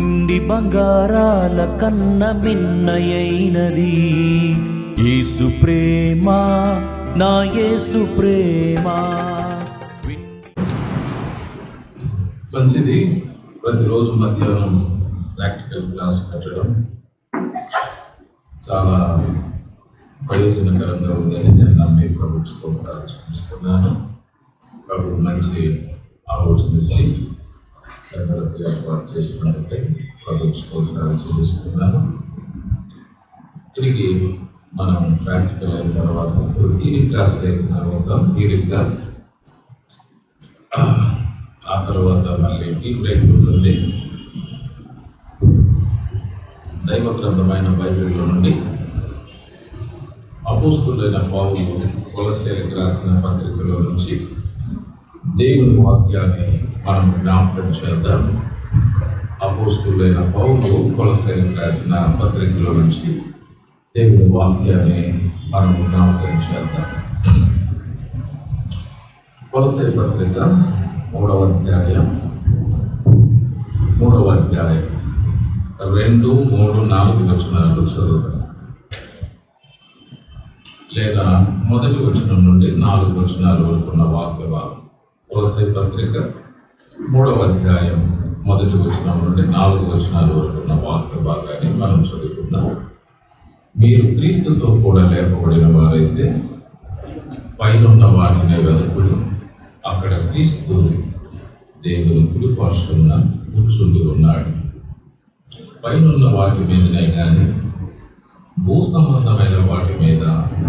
వెండి బంగారాల కన్న మిన్నయైనది యేసు ప్రేమ, నా యేసు ప్రేమ. మంచిది. ప్రతిరోజు మధ్యాహ్నం ప్రాక్టికల్ క్లాస్ పెట్టడం చాలా ప్రయోజనకరంగా ఉందని నేను నమ్మి ప్రభుత్వం చూపిస్తున్నాను. ప్రభు మంచి ఆలోచన ఇచ్చి అందరికీ ఏర్పాటు చేసినందుకే ప్రభుత్వం చూపిస్తున్నాను. తిరిగి మనం ప్రాక్టికల్ అయిన తర్వాత ఈ క్లాస్ అయిన తర్వాత తీరిగ్గా ఆ తర్వాత మళ్ళీ టీ బ్రేక్ ఉంటుంది. దైవ గ్రంథమైన బైబిల్లో నుండి అపోస్తలుడైన పౌలు కొలస్సీలకు రాసిన పత్రికలో నుంచి దేవుని వాక్యాన్ని మనం జ్ఞాపకం చేద్దాం. అపోస్తలుడైన పౌలు కొలస్సీలకు రాసిన పత్రికలో నుంచి దేవుని వాక్యాన్ని మనం జ్ఞాపకం చేద్దాం. కొలస్సీ పత్రిక 3వ అధ్యాయం 2, 3, 4 వచనాలు చదువుతాం, లేదా మొదటి వచనం నుండి 4 వచనాల వరకు ఉన్న వాక్య భాగం. కొలస్సీ పత్రిక 3వ అధ్యాయం మొదటి వచనం నుండి 4 వచనాల వరకు ఉన్న వాక్య భాగాన్ని మనం చదువుకుందాం. మీరు క్రీస్తుతో కూడా లేపబడిన వారైతే పైనున్న వాటిని వెతుకుడు, అక్కడ క్రీస్తు దేవుని కుడి పార్శ్వమున కూర్చుండి ఉన్నాడు. పైనున్న వాటి మీదనే కానీ భూ సంబంధమైన వాటి మీద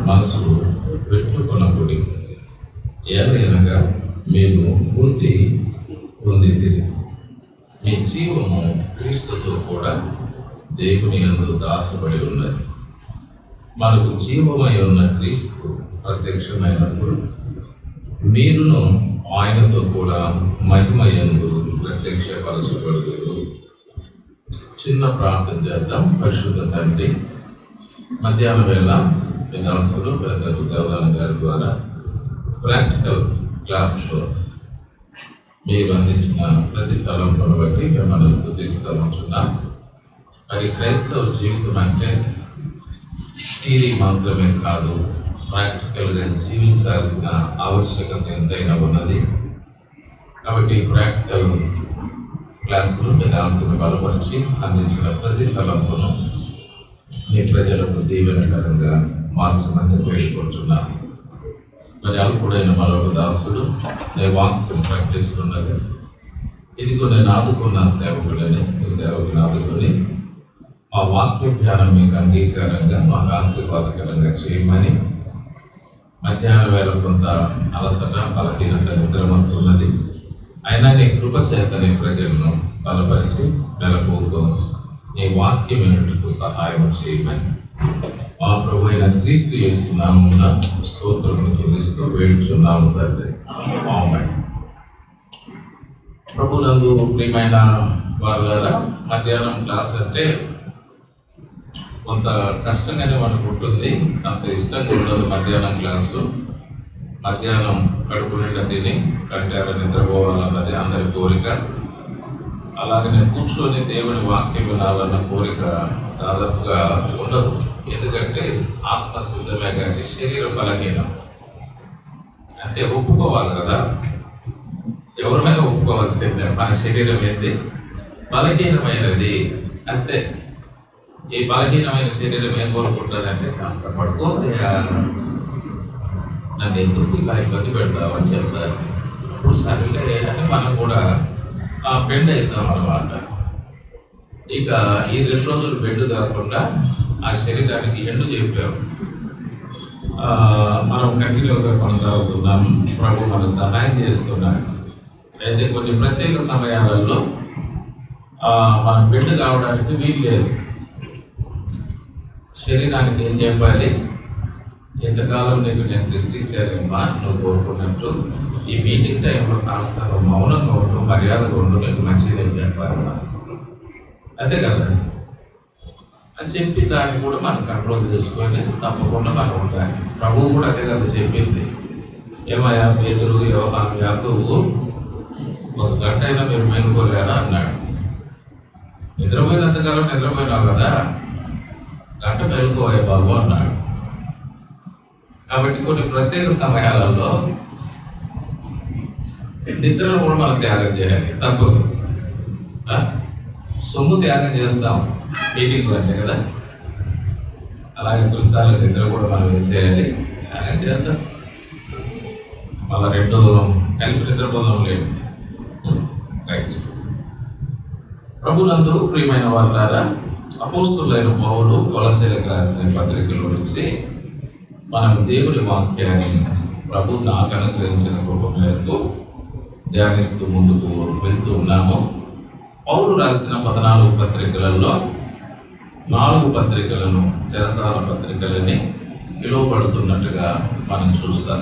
మనసు పెట్టుకొనకుడి. ఏదైనగా మీరు మృతి పొందితే మీ జీవము క్రీస్తుతో కూడా దేవుని యందు దాచబడి ఉన్నది. మనకు జీవమై ఉన్న క్రీస్తు ప్రత్యక్షమైనప్పుడు మీరును ఆయనతో కూడా మహిమయందు ప్రత్యక్షపరచబడుదురు. చిన్న ప్రార్థన చేద్దాం. పరిశుద్ధ తండ్రి, మధ్యాహ్నం వేళ వినాల్సిన పెద్దలు దేవదాన గారి ద్వారా ప్రాక్టికల్ క్లాస్లో మీరు అందించిన ప్రతి తలంపును బట్టి మిమ్మల్ని స్తుతిస్తామంటున్నాం. మరి క్రైస్తవ జీవితం అంటే థియరీ మాత్రమే కాదు, ప్రాక్టికల్గా జీవించాల్సిన ఆవశ్యకత ఎంతైనా ఉన్నది. కాబట్టి ప్రాక్టికల్ క్లాసులు వినాల్సిన బలపరిచి అందించిన ప్రతి తలంపును మీ ప్రజలకు దీవెనకరంగా మార్చమని వేడుకుంటున్నాను. మరి అల్పుడైన మరొక దాసుడు నేను వాక్యం ప్రకటిస్తుండగా ఇదిగో నేను ఆదుకున్న సేవకులని, మీ సేవకుని ఆదుకొని మా వాక్య ధ్యానం మీకు అంగీకారంగా, మాకు ఆశీర్వాదకరంగా చేయమని. మధ్యాహ్నం వేళ కొంత అలసట, బలహీనత, నిద్రమత్తున్నది. అయినా నీ కృప చేతనే ప్రజలను బలపరిచి నెలపోతూ నీ వాక్యం వినటకు సహాయం చేయమని మా ప్రభు అయిన క్రీస్తు యేసు నామమున స్తోత్రములు చెల్లిస్తూ వేడుచున్నాము తండ్రి. ఆమేన్. ప్రభునందు ప్రియమైన వారులారా, మధ్యాహ్నం క్లాస్ అంటే కొంత కష్టంగానే మనకు ఉంటుంది, అంత ఇష్టంగా ఉండదు మధ్యాహ్నం క్లాసు. మధ్యాహ్నం కడుపు నిండా తిని కంటార నిద్రపోవాలన్నది అందరి కోరిక. అలాగనే కూర్చొని దేవుని వాక్యం వినాలన్న కోరిక దాదాపుగా ఉండదు. ఎందుకంటే ఆత్మశుద్ధమే కానీ శరీర బలహీనం. అంటే ఒప్పుకోవాలి కదా, ఎవరిమైనా ఒప్పుకోవాల్సిందే. మన శరీరం ఏంటి? బలహీనమైనది. అంతే. ఈ బలహీనమైన శరీరం ఏం కోరుకుంటుందంటే, కాస్త పడుకోతే నన్ను ఎందుకు ఇలా ఇబ్బంది పెడతామని చెప్తారు. అప్పుడు సరేలే అని మనం కూడా బెండ్ అవుతాం అన్నమాట. ఇక ఈ 2 రోజులు బెండ్ కాకుండా ఆ శరీరానికి ఎండు చెప్పాము. మనం కంటిన్యూగా కొనసాగుతున్నాము. ప్రభు మనకు సహాయం చేస్తున్నాడు. అయితే కొన్ని ప్రత్యేక సమయాలలో మనం బెండ్ కావడానికి వీలు లేదు. శరీరానికి ఏం చెప్పాలి? ఎంతకాలం నీకు నేను దృష్టి ఇచ్చారమ్మా, నువ్వు కోరుకున్నట్టు ఈ మీటింగ్ టైంలో కాస్త మౌనంగా ఉండు, మర్యాదగా ఉండు, నీకు మంచిదని చెప్పాలమ్మా. అంతే కదా అని చెప్పి దాన్ని కూడా మనం కంట్రోల్ చేసుకొని తప్పకుండా మనం ఉండాలి. ప్రభువు కూడా అదే కదా చెప్పింది. ఏమయ్యా పేతురు, యోహాను, యాకోబు 1 గంట అయినా మీరు మేలుకోలేరా అన్నాడు. నిద్ర నిద్రపోయినంతకాలం నిద్రపోయినావు కదా, గంట మేలుకోవే బాబు అన్నాడు. కాబట్టి కొన్ని ప్రత్యేక సమయాలలో నిద్రను కూడా మనం త్యాగం చేయాలి, తప్పదు. సొమ్ము త్యాగం చేస్తాం మీటింగ్లు అంటే కదా, అలాగే కొన్నిసార్లు నిద్ర కూడా మనం ఏం చేయాలి, త్యాగం చేద్దాం. మళ్ళా రెండు కలిపి నిద్రపోదాం లేదు. రైట్. ప్రభునందు ప్రియమైన వారులారా, అపోస్తులైన పౌలు కొలస్సీలకు రాసిన పత్రికలో నుంచి మనం దేవుని వాక్యాన్ని ప్రభు నాకు అనుగ్రహించిన కృప మేరకు ధ్యానిస్తూ ముందుకు వెళ్తూ ఉన్నాము. పౌలు రాసిన 14 పత్రికలలో 4 పత్రికలను చెరసాల పత్రికలని పిలువబడుతున్నట్టుగా మనం చూస్తాం.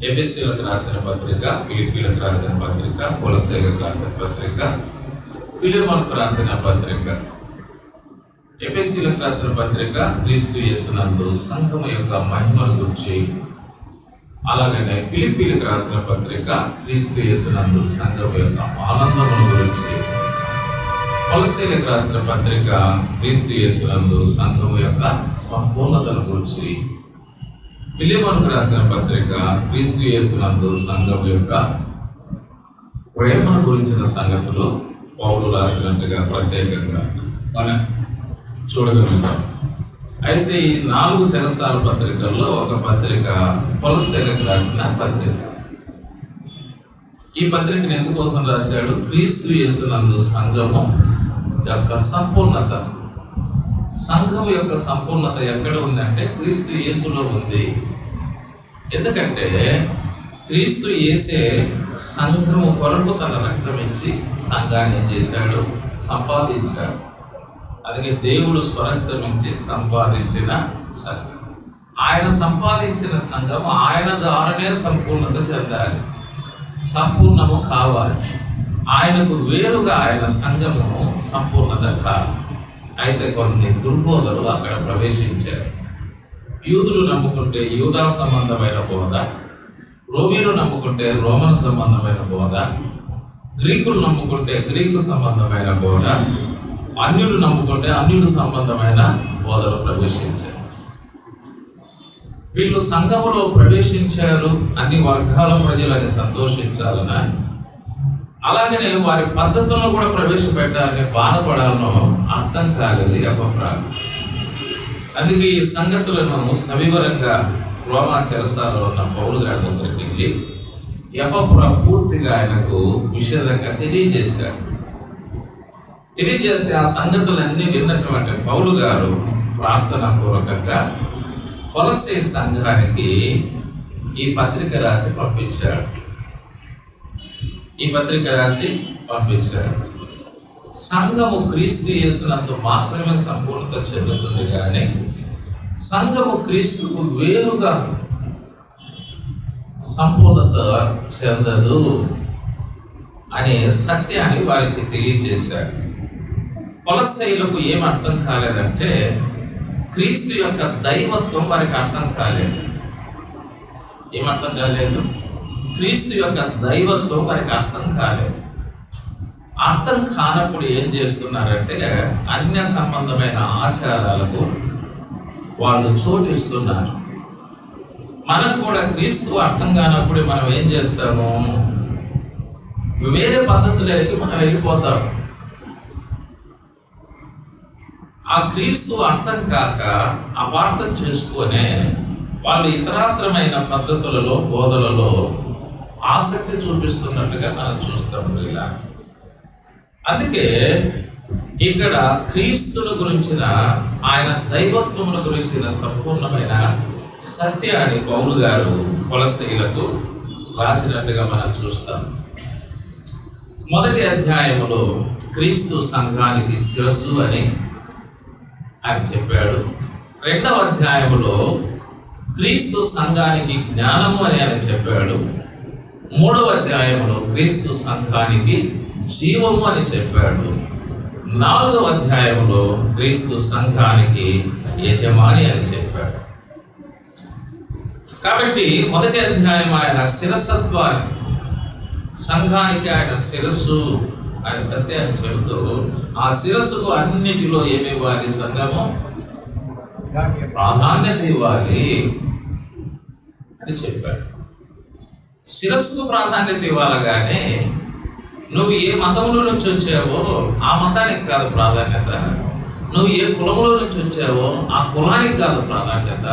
ఎఫెసీయులకు రాసిన పత్రిక, ఫిలిప్పీలకు రాసిన పత్రిక, కొలస్సీలకు రాసిన పత్రిక, ఫిలెమోనుకు రాసిన పత్రిక. ఎఫెసీయులకు రాసిన పత్రిక క్రీస్తు యేసునందు సంఘము యొక్క మహిమను గురించి, అలాగనే ఫిలిప్పీలకు రాసిన పత్రిక క్రీస్తు యేసునందు సంఘము యొక్క ఆనందమును గురించి, కొలస్సీలకు రాసిన పత్రిక క్రీస్తు యేసునందు సంఘము యొక్క సంపూర్ణతను గురించి, ఫిలెమోనుకు రాసిన పత్రిక క్రీస్తు యేసునందు సంఘము యొక్క ప్రేమను గురించిన సంగతులు పౌలు రాసినట్టుగా ప్రత్యేకంగా మనం చూడగలుగుతాం. అయితే ఈ 4 చెరసాల పత్రికల్లో ఒక పత్రిక కొలస్సీలకు రాసిన పత్రిక. ఈ పత్రికను ఎందుకోసం రాశాడు? క్రీస్తు యేసునందు సంఘము యొక్క సంపూర్ణత. సంఘం యొక్క సంపూర్ణత ఎక్కడ ఉందంటే క్రీస్తు యేసులో ఉంది. ఎందుకంటే క్రీస్తు యేసే సంఘము కొరకు తన రక్తం ఇచ్చి సంఘాన్ని ఏం చేశాడు? సంపాదించాడు. అలాగే దేవుడు స్వరక్తం ఇచ్చి సంపాదించిన సంఘం, ఆయన సంపాదించిన సంఘం ఆయన ద్వారానే సంపూర్ణత చెందాలి, సంపూర్ణము కావాలి. ఆయనకు వేరుగా ఆయన సంఘము సంపూర్ణత కాదు. అయితే కొన్ని దుర్బోధలు అక్కడ ప్రవేశించారు. యూదులు నమ్ముకుంటే యూదా సంబంధమైన బోధ, రోమీలు నమ్ముకుంటే రోమన్ సంబంధమైన బోధ, గ్రీకులు నమ్ముకుంటే గ్రీకు సంబంధమైన బోధ, అన్యులు నమ్ముకుంటే అన్యులు సంబంధమైన బోధలు ప్రవేశించారు. వీళ్ళు సంఘములో ప్రవేశించారు, అన్ని వర్గాల ప్రజలని సంతోషించాలన్నా, అలాగనే వారి పద్ధతులను కూడా ప్రవేశపెట్టాలని బాధపడాలనో అర్థం కాలేదు ఎపఫ్రాకు. అందుకే ఈ సంగతులను సవివరంగా రోమా చెరసాలలో ఉన్న పౌలు గారి దగ్గరికి వెళ్ళి ఎపఫ్రా పూర్తిగా ఆయనకు విషదంగా తెలియజేశాడు. తెలియజేస్తే ఆ సంగతులన్నీ విన్నటువంటి పౌలు గారు ప్రార్థన పూర్వకంగా కొలస్సీ సంఘానికి ఈ పత్రిక రాసి పంపించాడు. సంఘము క్రీస్తు యేసునందు మాత్రమే సంపూర్ణత చెందుతుంది, కానీ సంఘము క్రీస్తుకు వేరుగా సంపూర్ణత చెందదు అనే సత్యాన్ని వారికి తెలియజేశాడు. కొలస్సీయులకు ఏం అర్థం కాలేదంటే క్రీస్తు యొక్క దైవత్వం వారికి అర్థం కాలేదు. ఏమర్థం కాలేదు? క్రీస్తు యొక్క దైవత్వం వారికి అర్థం కాలేదు. అర్థం కానప్పుడు ఏం చేస్తున్నారంటే అన్య సంబంధమైన ఆచారాలకు వాళ్ళు చోటిస్తున్నారు. మనకు కూడా క్రీస్తు అర్థం కానప్పుడు మనం ఏం చేస్తాము? వేరే పద్ధతులకి మనం వెళ్ళిపోతాం. ఆ క్రీస్తు అర్థం కాక అపార్థం చేసుకునే వాళ్ళు ఇతరాత్రమైన పద్ధతులలో బోధలలో ఆసక్తి చూపిస్తున్నట్టుగా మనం చూస్తాం. ఇలా అందుకే ఇక్కడ క్రీస్తుల గురించిన ఆయన దైవత్వముల గురించిన సంపూర్ణమైన సత్యాన్ని పౌలు గారు కొలస్సీయులకు రాసినట్టుగా మనం చూస్తాం. 1వ అధ్యాయములో క్రీస్తు సంఘానికి శిరస్సు అని ఆయన చెప్పాడు. 2వ అధ్యాయములో క్రీస్తు సంఘానికి జ్ఞానము అని ఆయన చెప్పాడు. 3వ అధ్యాయంలో క్రీస్తు సంఘానికి జీవము అని చెప్పాడు. 4వ అధ్యాయంలో క్రీస్తు సంఘానికి యజమాని అని చెప్పాడు. కాబట్టి 1వ అధ్యాయం ఆయన శిరసత్వాన్ని, సంఘానికి ఆయన శిరస్సు అని సత్యాన్ని చెబుతూ ఆ శిరస్సుకు అన్నిటిలో ఏమివ్వాలి? సంఘము ప్రాధాన్యత ఇవ్వాలి అని చెప్పాడు. శిరస్సుకు ప్రాధాన్యత ఇవ్వాలి, కానీ నువ్వు ఏ మతంలో నుంచి వచ్చావో ఆ మతానికి కాదు ప్రాధాన్యత, నువ్వు ఏ కులంలో నుంచి వచ్చావో ఆ కులానికి కాదు ప్రాధాన్యత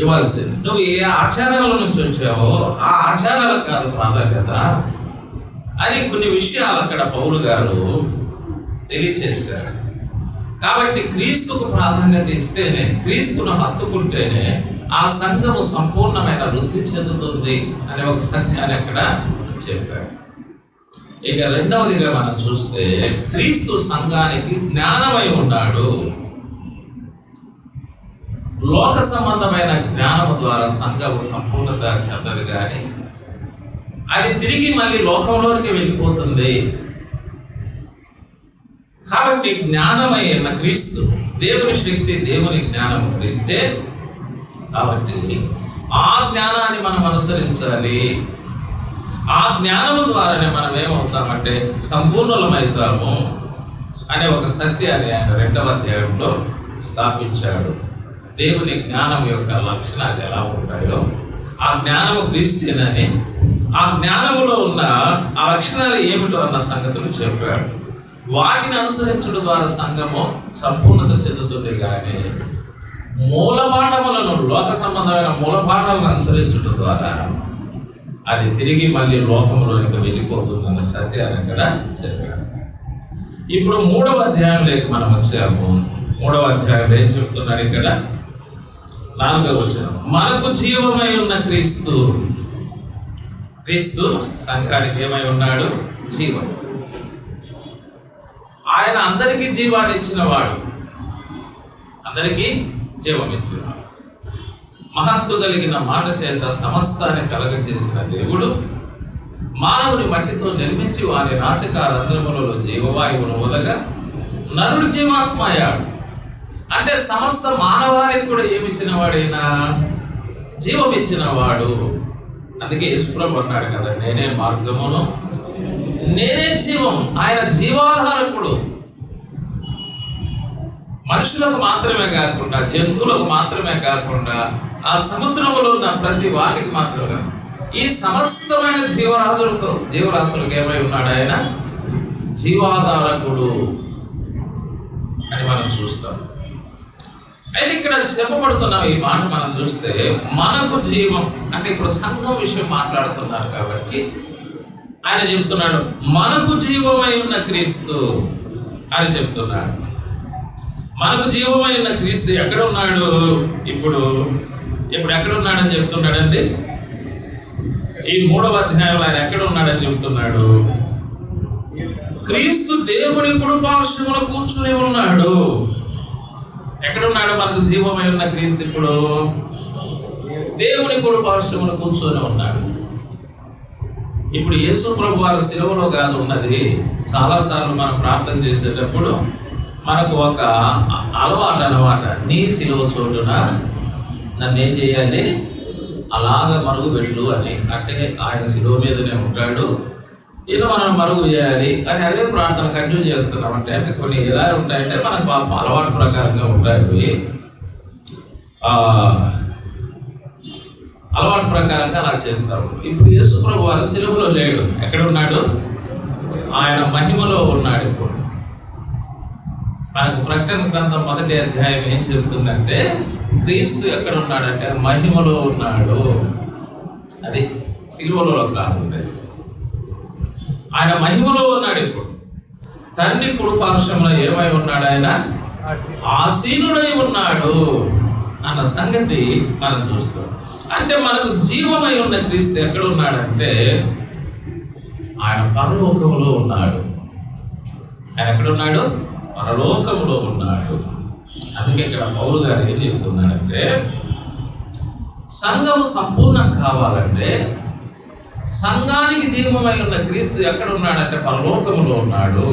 ఇవ్వాల్సింది, నువ్వు ఏ ఆచారాల నుంచి వచ్చావో ఆ ఆచారాలకు కాదు ప్రాధాన్యత అని కొన్ని విషయాలు అక్కడ పౌలు గారు తెలియచేశారు. కాబట్టి క్రీస్తుకు ప్రాధాన్యత ఇస్తేనే, క్రీస్తును హత్తుకుంటేనే ఆ సంఘము సంపూర్ణమైన వృద్ధి చెందుతుంది అనే ఒక సత్యాన్ని అక్కడ చెప్పాడు. ఇక రెండవదిగా మనం చూస్తే క్రీస్తు సంఘానికి జ్ఞానమై ఉన్నాడు. లోక సంబంధమైన జ్ఞానము ద్వారా సంఘము సంపూర్ణత చెందదు, కానీ అది తిరిగి మళ్ళీ లోకంలోనికి వెళ్ళిపోతుంది. కాబట్టి జ్ఞానమై ఉన్న క్రీస్తు, దేవుని శక్తి, దేవుని జ్ఞానము క్రీస్తే. కాబట్టి ఆ జ్ఞానాన్ని మనం అనుసరించాలి. ఆ జ్ఞానము ద్వారానే మనం ఏమవుతామంటే సంపూర్ణులమవుతాము అనే ఒక సత్యాన్ని ఆయన 2వ అధ్యాయంలో స్థాపించాడు. దేవుని జ్ఞానం యొక్క లక్షణాలు ఎలా ఉంటాయో, ఆ జ్ఞానము క్రీస్తేనని, ఆ జ్ఞానములో ఉన్న ఆ లక్షణాలు ఏమిటో అన్న సంగతులు చెప్పాడు. వాటిని అనుసరించడం ద్వారా సంఘము సంపూర్ణత చెందుతుంది, కానీ మూలపాఠములను, లోక సంబంధమైన మూలపాఠాలను అనుసరించడం ద్వారా అది తిరిగి మళ్ళీ లోకంలోనికి వెళ్ళిపోతుందన్న సత్యాన్ని అక్కడ చెప్పాడు. ఇప్పుడు 3వ అధ్యాయంలోకి మనం వచ్చాము. 3వ అధ్యాయంలో ఏం చెప్తున్నాడు? ఇక్కడ 4వ వచనం, మనకు జీవమై ఉన్న క్రీస్తు. క్రీస్తు సంఘానికి ఏమై ఉన్నాడు? జీవం. ఆయన అందరికీ జీవాన్ని ఇచ్చినవాడు, అందరికీ జీవం ఇచ్చినవాడు. మహత్తు కలిగిన మాట చేత సమస్తాన్ని కలగచేసిన దేవుడు మానవుని మట్టితో నిర్మించి వారి నాసికారంధ్రములలో జీవవాయువును వదగా నరుడు జీవాత్మ అయ్యాడు. అంటే సమస్త మానవానికి కూడా ఏమిచ్చిన వాడైనా? జీవం ఇచ్చిన వాడు. అందుకే యేసుప్రభు అన్నాడు కదా, నేనే మార్గమును, నేనే జీవం. ఆయన జీవాధారకుడు. మనుషులకు మాత్రమే కాకుండా, జంతువులకు మాత్రమే కాకుండా, ఆ సముద్రంలో ఉన్న ప్రతి వాటికి మాత్రమే, ఈ సమస్తమైన జీవరాశులకు ఏమై ఉన్నాడు? ఆయన జీవాధారకుడు అని మనం చూస్తాం. అయితే ఇక్కడ చెప్పబడుతున్న ఈ మాట మనం చూస్తే, మనకు జీవం అంటే ఇప్పుడు సంఘం విషయం మాట్లాడుతున్నారు కాబట్టి ఆయన చెప్తున్నాడు, మనకు జీవమై ఉన్న క్రీస్తు అని చెప్తున్నాడు. మనకు జీవమై ఉన్న క్రీస్తు ఎక్కడ ఉన్నాడు? ఇప్పుడు ఎక్కడ ఉన్నాడని చెప్తున్నాడండి? ఈ 3వ అధ్యాయంలో ఆయన ఎక్కడ ఉన్నాడని చెప్తున్నాడు? క్రీస్తు దేవుని కుడిపార్శ్వమున కూర్చుని ఉన్నాడు. ఎక్కడ ఉన్నాడు మనకు జీవమై ఉన్న క్రీస్తు? ఇప్పుడు దేవుని కుడిపార్శ్వమున కూర్చొని ఉన్నాడు. ఇప్పుడు యేసు ప్రభు వారి శిలువలో కాదు ఉన్నది. చాలాసార్లు మనం ప్రార్థన చేసేటప్పుడు మనకు ఒక అలవాటు అన్నమాట, నీ శిలువ చోటున నన్ను ఏం చేయాలి? అలాగ మరుగు పెట్టు అని. అంటే ఆయన శిలువ మీదనే ఉంటాడు, ఇది మనం మరుగు చేయాలి అని అదే ప్రార్థన కంటిన్యూ చేస్తున్నాం. అంటే కొన్ని ఎలా ఉంటాయంటే మనకు అలవాటు ప్రకారంగా ఉంటాయి, అలవాటు ప్రకారంగా అలా చేస్తాము. ఇప్పుడు యేసు ప్రభు వారు శిలువలో లేడు. ఎక్కడ ఉన్నాడు? ఆయన మహిమలో ఉన్నాడు. ఇప్పుడు మనకు ప్రకటన గ్రంథం 1వ అధ్యాయం ఏం చెబుతుందంటే, క్రీస్తు ఎక్కడ ఉన్నాడంటే మహిమలో ఉన్నాడు. అది శిలువలో కాదు, ఆయన మహిమలో ఉన్నాడు. ఇప్పుడు తండ్రి కుడి పార్శ్వమున ఏమై ఉన్నాడు? ఆయన ఆసీనుడై ఉన్నాడు అన్న సంగతి మనం చూస్తాం. అంటే మనకు జీవమై ఉన్న క్రీస్తు ఎక్కడ ఉన్నాడంటే ఆయన పరలోకములో ఉన్నాడు. ఆయన ఎక్కడ ఉన్నాడు? పరలోకములో ఉన్నాడు. అందుకే ఇక్కడ పౌలు గారు ఏం చెప్తున్నాడంటే, సంఘము సంపూర్ణం కావాలంటే సంఘానికి జీవమై ఉన్న క్రీస్తు ఎక్కడ ఉన్నాడంటే పరలోకములో ఉన్నాడు.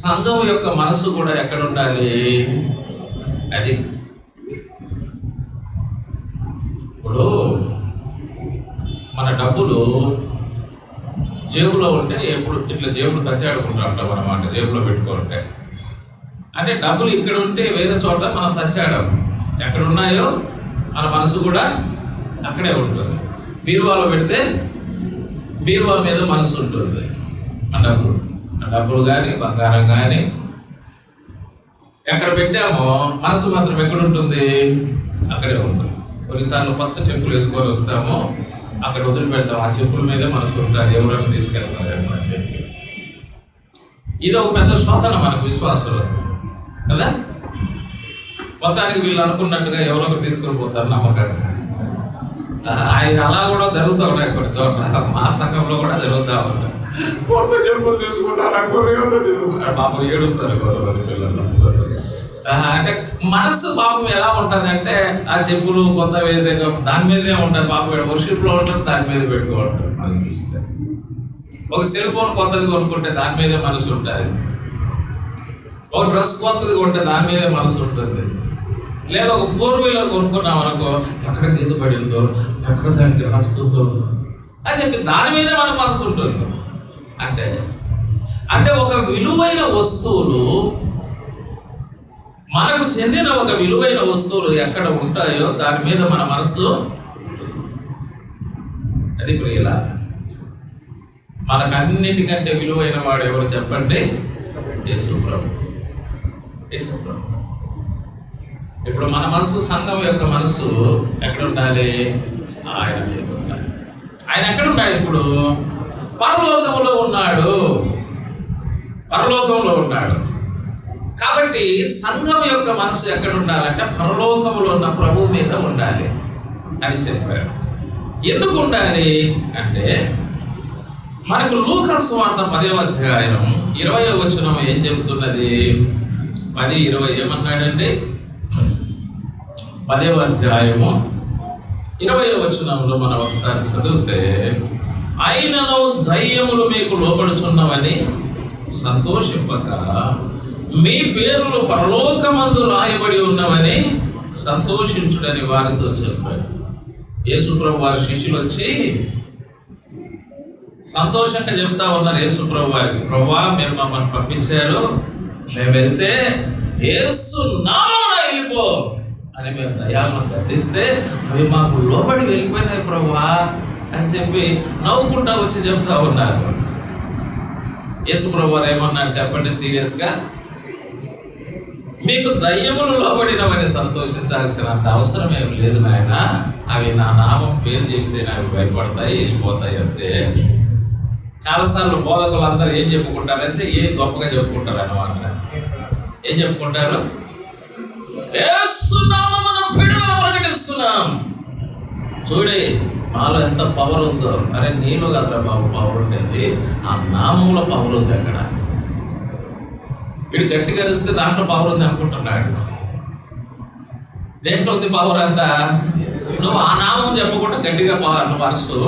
సంఘం యొక్క మనసు కూడా ఎక్కడ ఉండాలి? అది ఇప్పుడు మన డబ్బులు జేబులో ఉంటే ఎప్పుడు ఇట్లా జేబులు తచ్చాడుకుంటూ ఉంటాం అన్నమాట, జేబులో పెట్టుకుంటే. అంటే డబ్బులు ఇక్కడ ఉంటే వేరే చోట మనం తచ్చాడం, ఎక్కడ ఉన్నాయో మన మనసు కూడా అక్కడే ఉంటుంది. బీరువాలో పెడితే బీరువా మీద మనసు ఉంటుంది. ఆ డబ్బులు కానీ బంగారం కానీ ఎక్కడ పెట్టామో మనసు మాత్రం ఎక్కడ ఉంటుంది, అక్కడే ఉంటుంది. కొన్నిసార్లు కొత్త చెప్పులు వేసుకొని వస్తాము, అక్కడ వదిలిపెడతాం, ఆ చెప్పుల మీదే మనసు ఉంటుంది, ఎవరైనా తీసుకెళ్తారేమో అని చెప్పి. ఇది ఒక పెద్ద శోధన మనకు విశ్వాసులు కదా. మొత్తానికి వీళ్ళు అనుకున్నట్టుగా ఎవరొకరు తీసుకొని పోతారు నమ్మకంగా. ఆయన అలా కూడా జరుగుతూ ఉన్నాయి కొన్ని చోట్ల, మా సంఘంలో కూడా జరుగుతూ ఉంటాయి. కొత్త చెప్పులు తీసుకుంటారు, పాపం ఏడుస్తారు కొంతమంది పిల్లలు. అంటే మనసు పాపం ఎలా ఉంటుంది అంటే, ఆ చెప్పులు కొత్త వేదిక దాని మీదే ఉంటుంది, పాపం వర్షిప్లో ఉంటుంది, దాని మీద పెట్టుకుంటారు. మనకి చూస్తే ఒక సెల్ ఫోన్ కొత్తది కొనుక్కుంటే దాని మీదే మనసు ఉంటుంది, ఒక డ్రెస్ కొత్తది కొంటే దాని మీదే మనసు ఉంటుంది. లేదా ఒక 4-wheeler కొనుక్కున్నాం అనుకో, ఎక్కడ కింద పడిందో, ఎక్కడ దానికి వస్తుందో అని చెప్పి దాని మీదే మన మనసు ఉంటుంది. అంటే ఒక విలువైన వస్తువులు, మనకు చెందిన ఒక విలువైన వస్తువులు ఎక్కడ ఉంటాయో దాని మీద మన మనసు. అది ప్రియుల, మనకన్నిటికంటే విలువైన వాడు ఎవరు చెప్పండి? యేసు ప్రభు. యేసు ప్రభు. ఇప్పుడు మన మనసు, సంఘం యొక్క మనసు ఎక్కడ ఉండాలి? ఆయన మీద ఉండాలి. ఆయన ఎక్కడ ఉన్నాడు ఇప్పుడు? పరలోకంలో ఉన్నాడు. పరలోకంలో ఉన్నాడు. కాబట్టి సంఘం యొక్క మనసు ఎక్కడ ఉండాలంటే పరలోకంలో ఉన్న ప్రభువు మీద ఉండాలి అని చెప్పాడు. ఎందుకు ఉండాలి అంటే, మనకు లూకా సువార్త 10వ అధ్యాయం 20వ వచనం ఏం చెబుతున్నది? 10:20 ఏమన్నాడండి? 10వ అధ్యాయము 20వ వచనంలో మనం ఒకసారి చదివితే, అయినను దయ్యములు మీకు లోబడుచున్నవని సంతోషింపక మీ పేర్లు పరలోకమందు రాయబడి ఉన్నవని సంతోషించుడని వారితో చెప్పాడు. యేసుప్రభు వారి శిష్యులు వచ్చి సంతోషంగా చెప్తా ఉన్నారు యేసుప్రభు వారికి, ప్రభువా మీరు మమ్మల్ని పంపించారు, మేము వెళ్తే యేసు నామమున వెళ్ళిపో అని మేము దయ్యాలను గద్దిస్తే అవి మాకు లోబడి వెళ్ళిపోయినాయి ప్రభువా అని చెప్పి నవ్వుకుంటా వచ్చి చెప్తా ఉన్నారు. యేసుప్రభు వారు ఏమన్నారు చెప్పండి సీరియస్గా? మీకు దయ్యములు లోబడినవని సంతోషించాల్సినంత అవసరం ఏమి లేదు నాయన, అవి నా నామం పేరు చెప్తే నాకు భయపడతాయి, వెళ్ళిపోతాయి అంతే. చాలాసార్లు బోధకులు అందరూ ఏం చెప్పుకుంటారంటే, ఏం గొప్పగా చెప్పుకుంటారు అన్నమాట. ఏం చెప్పుకుంటారు? యేసు నామమున విడుదల ప్రకటిస్తున్నాం, చూడే నాలో ఎంత పవర్ ఉందో. అరే నీలో కదరా బాబు పవర్ ఉండేది, ఆ నామంలో పవర్ ఉంది. అక్కడ వీడు గట్టిగా చూస్తే దాంట్లో పవర్ ఉంది అనుకుంటున్నాడు. దేంట్లో ఉంది పవర్ అంతా? నువ్వు ఆ నామం చెప్పకుండా గట్టిగా నువ్వు అరుస్తూ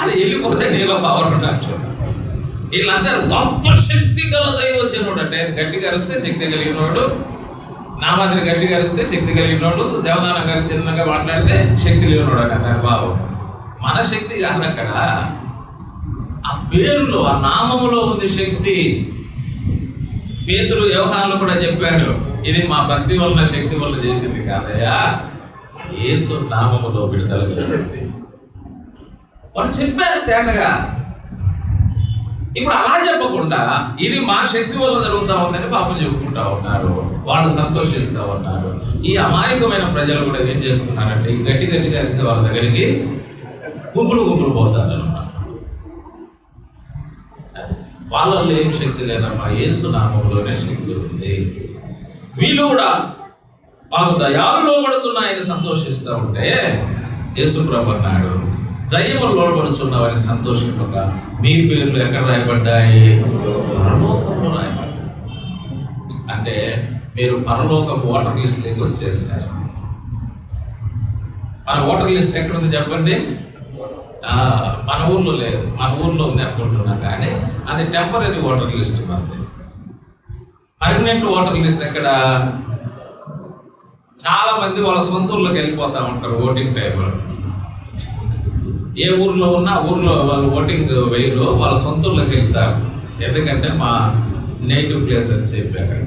అది వెళ్ళిపోతే నీలో పవర్ ఉన్నట్టు. వీళ్ళు అంటారు గొప్ప శక్తి గల దైవజనుడు అంటే, గట్టిగా అరిస్తే శక్తి కలిగినోడు, నా మాదిరి గట్టిగా అరిస్తే శక్తి కలిగినోడు, దేవదానం గారు చిన్నగా మాట్లాడితే శక్తి లేనివాడు అని అన్నారు. బాబు మన శక్తి కాదు అక్కడ, ఆ పేరులో ఆ నామములో ఉంది శక్తి. పేతురు యోహాను కూడా చెప్పాడు, ఇది మా భక్తి వలన శక్తి వల్ల చేసింది కాదయ్యా, యేసు నామములో విడుదల కలిగింది. వాళ్ళు చెప్పారు తేటగా. ఇప్పుడు అలా చెప్పకుండా ఇది మా శక్తి వల్ల జరుగుతూ ఉందని పాపం చెప్పుకుంటా ఉన్నారు, వాళ్ళు సంతోషిస్తూ ఉన్నారు. ఈ అమాయకమైన ప్రజలు కూడా ఏం చేస్తున్నారంటే, ఈ గట్టి గట్టిగా అరిస్తే వాళ్ళ దగ్గరికి గుంపులు పోతారు అన్నమాట. వాళ్ళలో ఏం శక్తి లేదమ్మా, యేసు నామంలోనే శక్తి ఉంది. వీళ్ళు కూడా మాకు దయ్యాలు లోబడుతున్నాయని సంతోషిస్తూ ఉంటే యేసు ప్రభు అన్నాడు, దయ్యములు లోబడుచున్నావని సంతోషింపక మీ పేర్లు ఎక్కడ రాయబడ్డాయి? పరలోకంలో రాయబడ్డాయి. అంటే మీరు పరలోకపు ఓటర్ లిస్ట్లోకి వచ్చేసారు. మన ఓటర్ లిస్ట్ ఎక్కడ ఉంది చెప్పండి? మన ఊర్లో లేదు, మన ఊర్లో ఉంది అనుకుంటున్నాం, కానీ అది టెంపరీ ఓటర్ లిస్ట్. మనది పర్మనెంట్ ఓటర్ లిస్ట్ ఎక్కడ? చాలా మంది వాళ్ళ సొంత ఊర్లోకి వెళ్ళిపోతూ ఉంటారు ఓటింగ్ టైంలో. ఏ ఊర్లో ఉన్నా ఊర్లో వాళ్ళు ఓటింగ్ వేయరు, వాళ్ళ సొంత ఊర్లోకి వెళ్తారు. ఎందుకంటే మా నేటివ్ ప్లేస్ అని చెప్పారు.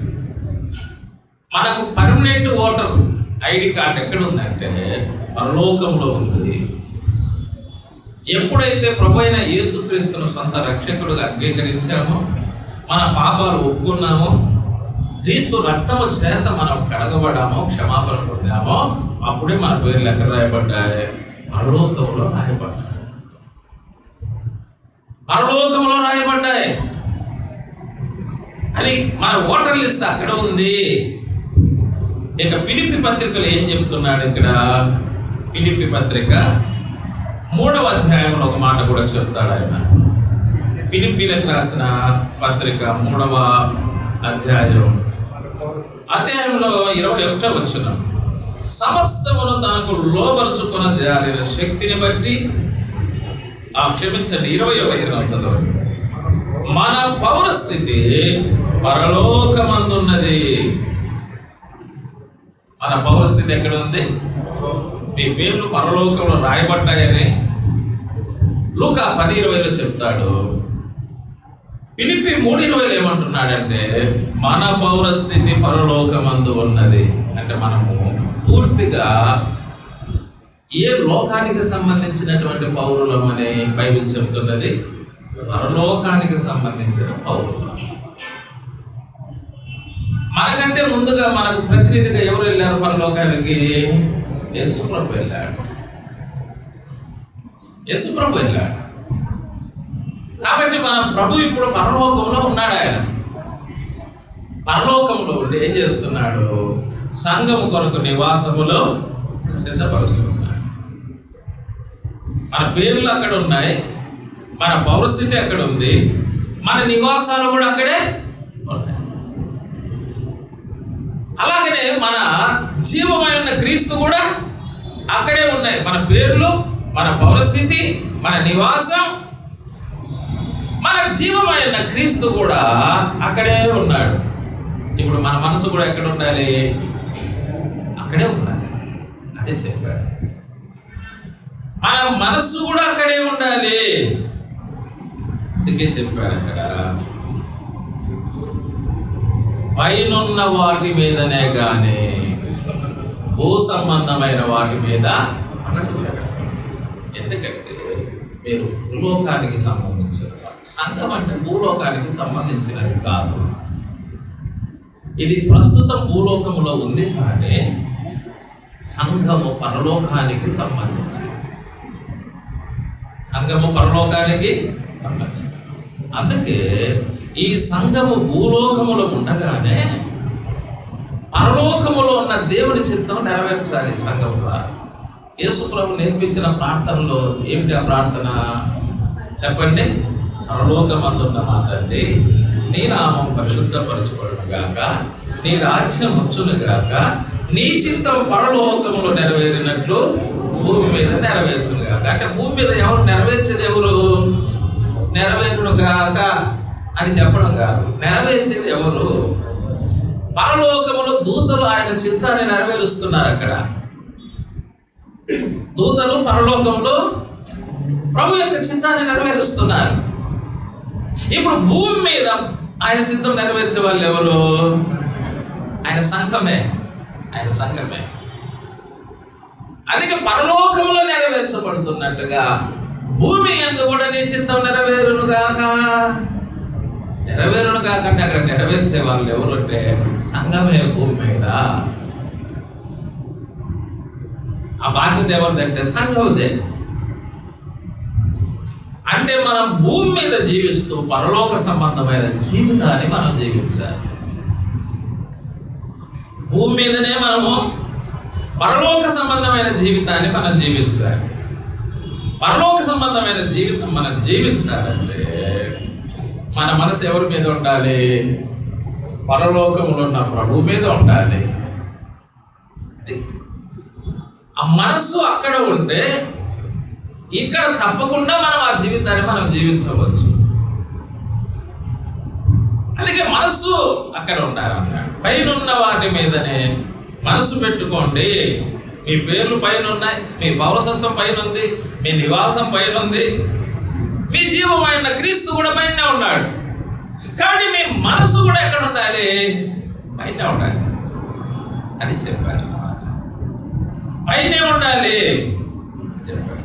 మనకు పర్మనెంట్ ఓటర్ ఐడి కార్డు ఎక్కడ ఉందంటే పరలోకంలో ఉంది. ఎప్పుడైతే ప్రభు అయిన యేసుక్రీస్తును సొంత రక్షకుడుగా అంగీకరించామో, మన పాపాలు ఒప్పుకున్నామో, క్రీస్తు రక్తము చేత మనం కడగబడామో, క్షమాపణ పొందామో, అప్పుడే మన పేర్లు ఎక్కడ రాయబడ్డాయి? పరలోకంలో రాయబడ్డాయి. పరలోకంలో రాయబడ్డాయి అని మన ఓటర్ లిస్ట్ అక్కడ ఉంది. ఇక ఫిలిప్పీ పత్రికలు ఏం చెప్తున్నాడు ఇక్కడ? ఫిలిప్పీ పత్రిక 3వ అధ్యాయంలో ఒక మాట కూడా చెప్తాడు ఆయన. ఫిలిప్పీలకు రాసిన పత్రిక 3వ అధ్యాయంలో 21వ వచనం, సమస్తమును తనకు లోబరుచుకున్న జారిన శక్తిని బట్టి, క్షమించండి 20వ వచనం చదవండి, మన పౌరస్థితి పరలోకమందున్నది. మన పౌరస్థితి ఎక్కడ ఉంది? మీ పేర్లు పరలోకంలో రాయబడ్డాయని లూకా 10:20లో చెప్తాడు. ఫిలిప్పీ 3:20 ఏమంటున్నాడంటే మన పౌరస్థితి పరలోకమందు ఉన్నది. అంటే మనము పూర్తిగా ఏ లోకానికి సంబంధించినటువంటి పౌరులం అని బైబిల్ చెప్తున్నది? పరలోకానికి సంబంధించిన పౌరులు. మనకంటే ముందుగా మనకు ప్రతినిధిగా ఎవరు వెళ్ళారు పరలోకానికి? యేసుప్రభు వెళ్ళాడు. యేసుప్రభు వెళ్ళాడు. కాబట్టి మన ప్రభు ఇప్పుడు పరలోకంలో ఉన్నాడు. ఆయన పరలోకంలో ఉండి ఏం చేస్తున్నాడు? సంఘము కొరకు నివాసములో సిద్ధపరుస్తున్నాడు. మన పేర్లు అక్కడ ఉన్నాయి, మన పౌరస్థితి అక్కడ ఉంది, మన నివాసాలు కూడా అక్కడే ఉన్నాయి. అలాగనే మన జీవమైన క్రీస్తు కూడా అక్కడే ఉన్నాయి. మన పేర్లు, మన పౌరస్థితి, మన నివాసం, మన జీవమైన క్రీస్తు కూడా అక్కడే ఉన్నాడు. ఇప్పుడు మన మనసు కూడా ఎక్కడ ఉండాలి? అక్కడే ఉండాలి. అదే చెప్పాడు. మన మనస్సు కూడా అక్కడే ఉండాలి. అందుకే చెప్పాడు అక్కడ, పైనున్న వాటి మీదనే కానీ భూ సంబంధమైన వాటి మీద మనసు పెట్టండి. ఎందుకంటే మీరు భూలోకానికి సంబంధించిన సంఘం అంటే భూలోకానికి సంబంధించినది కాదు. ఇది ప్రస్తుతం భూలోకంలో ఉంది, కానీ సంఘము పరలోకానికి సంబంధించింది. సంఘము పరలోకానికి సంబంధించింది. అందుకే ఈ సంఘము భూలోకములో ఉండగానే పరలోకములో ఉన్న దేవుని చిత్తం నెరవేర్చాలి సంఘం ద్వారా. యేసుప్రభు నేర్పించిన ప్రార్థనలో ఏమిటి ఆ ప్రార్థన చెప్పండి? పరలోకమందున్న మా తండ్రి, నీ నామం పరిశుద్ధపరచబడును గాక, నీ రాజ్యం వచ్చును గాక, నీ చిత్తం పరలోకములో నెరవేరినట్లు భూమి మీద నెరవేర్చును గాక. అంటే భూమి మీద ఎవరు నెరవేర్చేది? ఎవరు? నెరవేరును గాక అని చెప్పడం కాదు, నెరవేర్చేది ఎవరు? పరలోకములో దూతలు ఆయన చిత్తాన్ని నెరవేరుస్తున్నారు. అక్కడ దూతలు పరలోకంలో ప్రభు యొక్క చిత్తాన్ని నెరవేరుస్తున్నారు. ఇప్పుడు భూమి మీద ఆయన చిత్తం నెరవేర్చే వాళ్ళు ఎవరు? ఆయన సంఘమే. ఆయన సంఘమే. అందుకే పరలోకంలో నెరవేర్చబడుతున్నట్టుగా భూమి యందు కూడా నీ చిత్తం నెరవేరును గాక. నెరవేరును కాకంటే అక్కడ నెరవేర్చే వాళ్ళు ఎవరు అంటే సంఘమే భూమి మీద. ఆ బాధ్యత ఎవరిదంటే సంఘందే. అంటే మనం భూమి మీద జీవిస్తూ పరలోక సంబంధమైన జీవితాన్ని మనం జీవించాలి. భూమి మీదనే మనము పరలోక సంబంధమైన జీవితాన్ని మనం జీవించాలి. పరలోక సంబంధమైన జీవితం మనం జీవించాలంటే మన మనసు ఎవరి మీద ఉండాలి? పరలోకంలో ఉన్న ప్రభు మీద ఉండాలి. ఆ మనస్సు అక్కడ ఉంటే ఇక్కడ తప్పకుండా మనం ఆ జీవితాన్ని మనం జీవించవచ్చు. అందుకే మనస్సు అక్కడ ఉండాలన్నాడు. పైనున్న వాటి మీదనే మనసు పెట్టుకోండి. మీ పేర్లు పైన ఉన్నాయి, మీ పౌరసత్వం పైన ఉంది, మీ నివాసం పైన ఉంది, మీ జీవమైన క్రీస్తు కూడా పైన ఉన్నాడు. కానీ మీ మనసు కూడా ఎక్కడ ఉండాలి? పైన ఉండాలి అని చెప్పాడు అన్నమాట. పైనే ఉండాలి చెప్పాడు.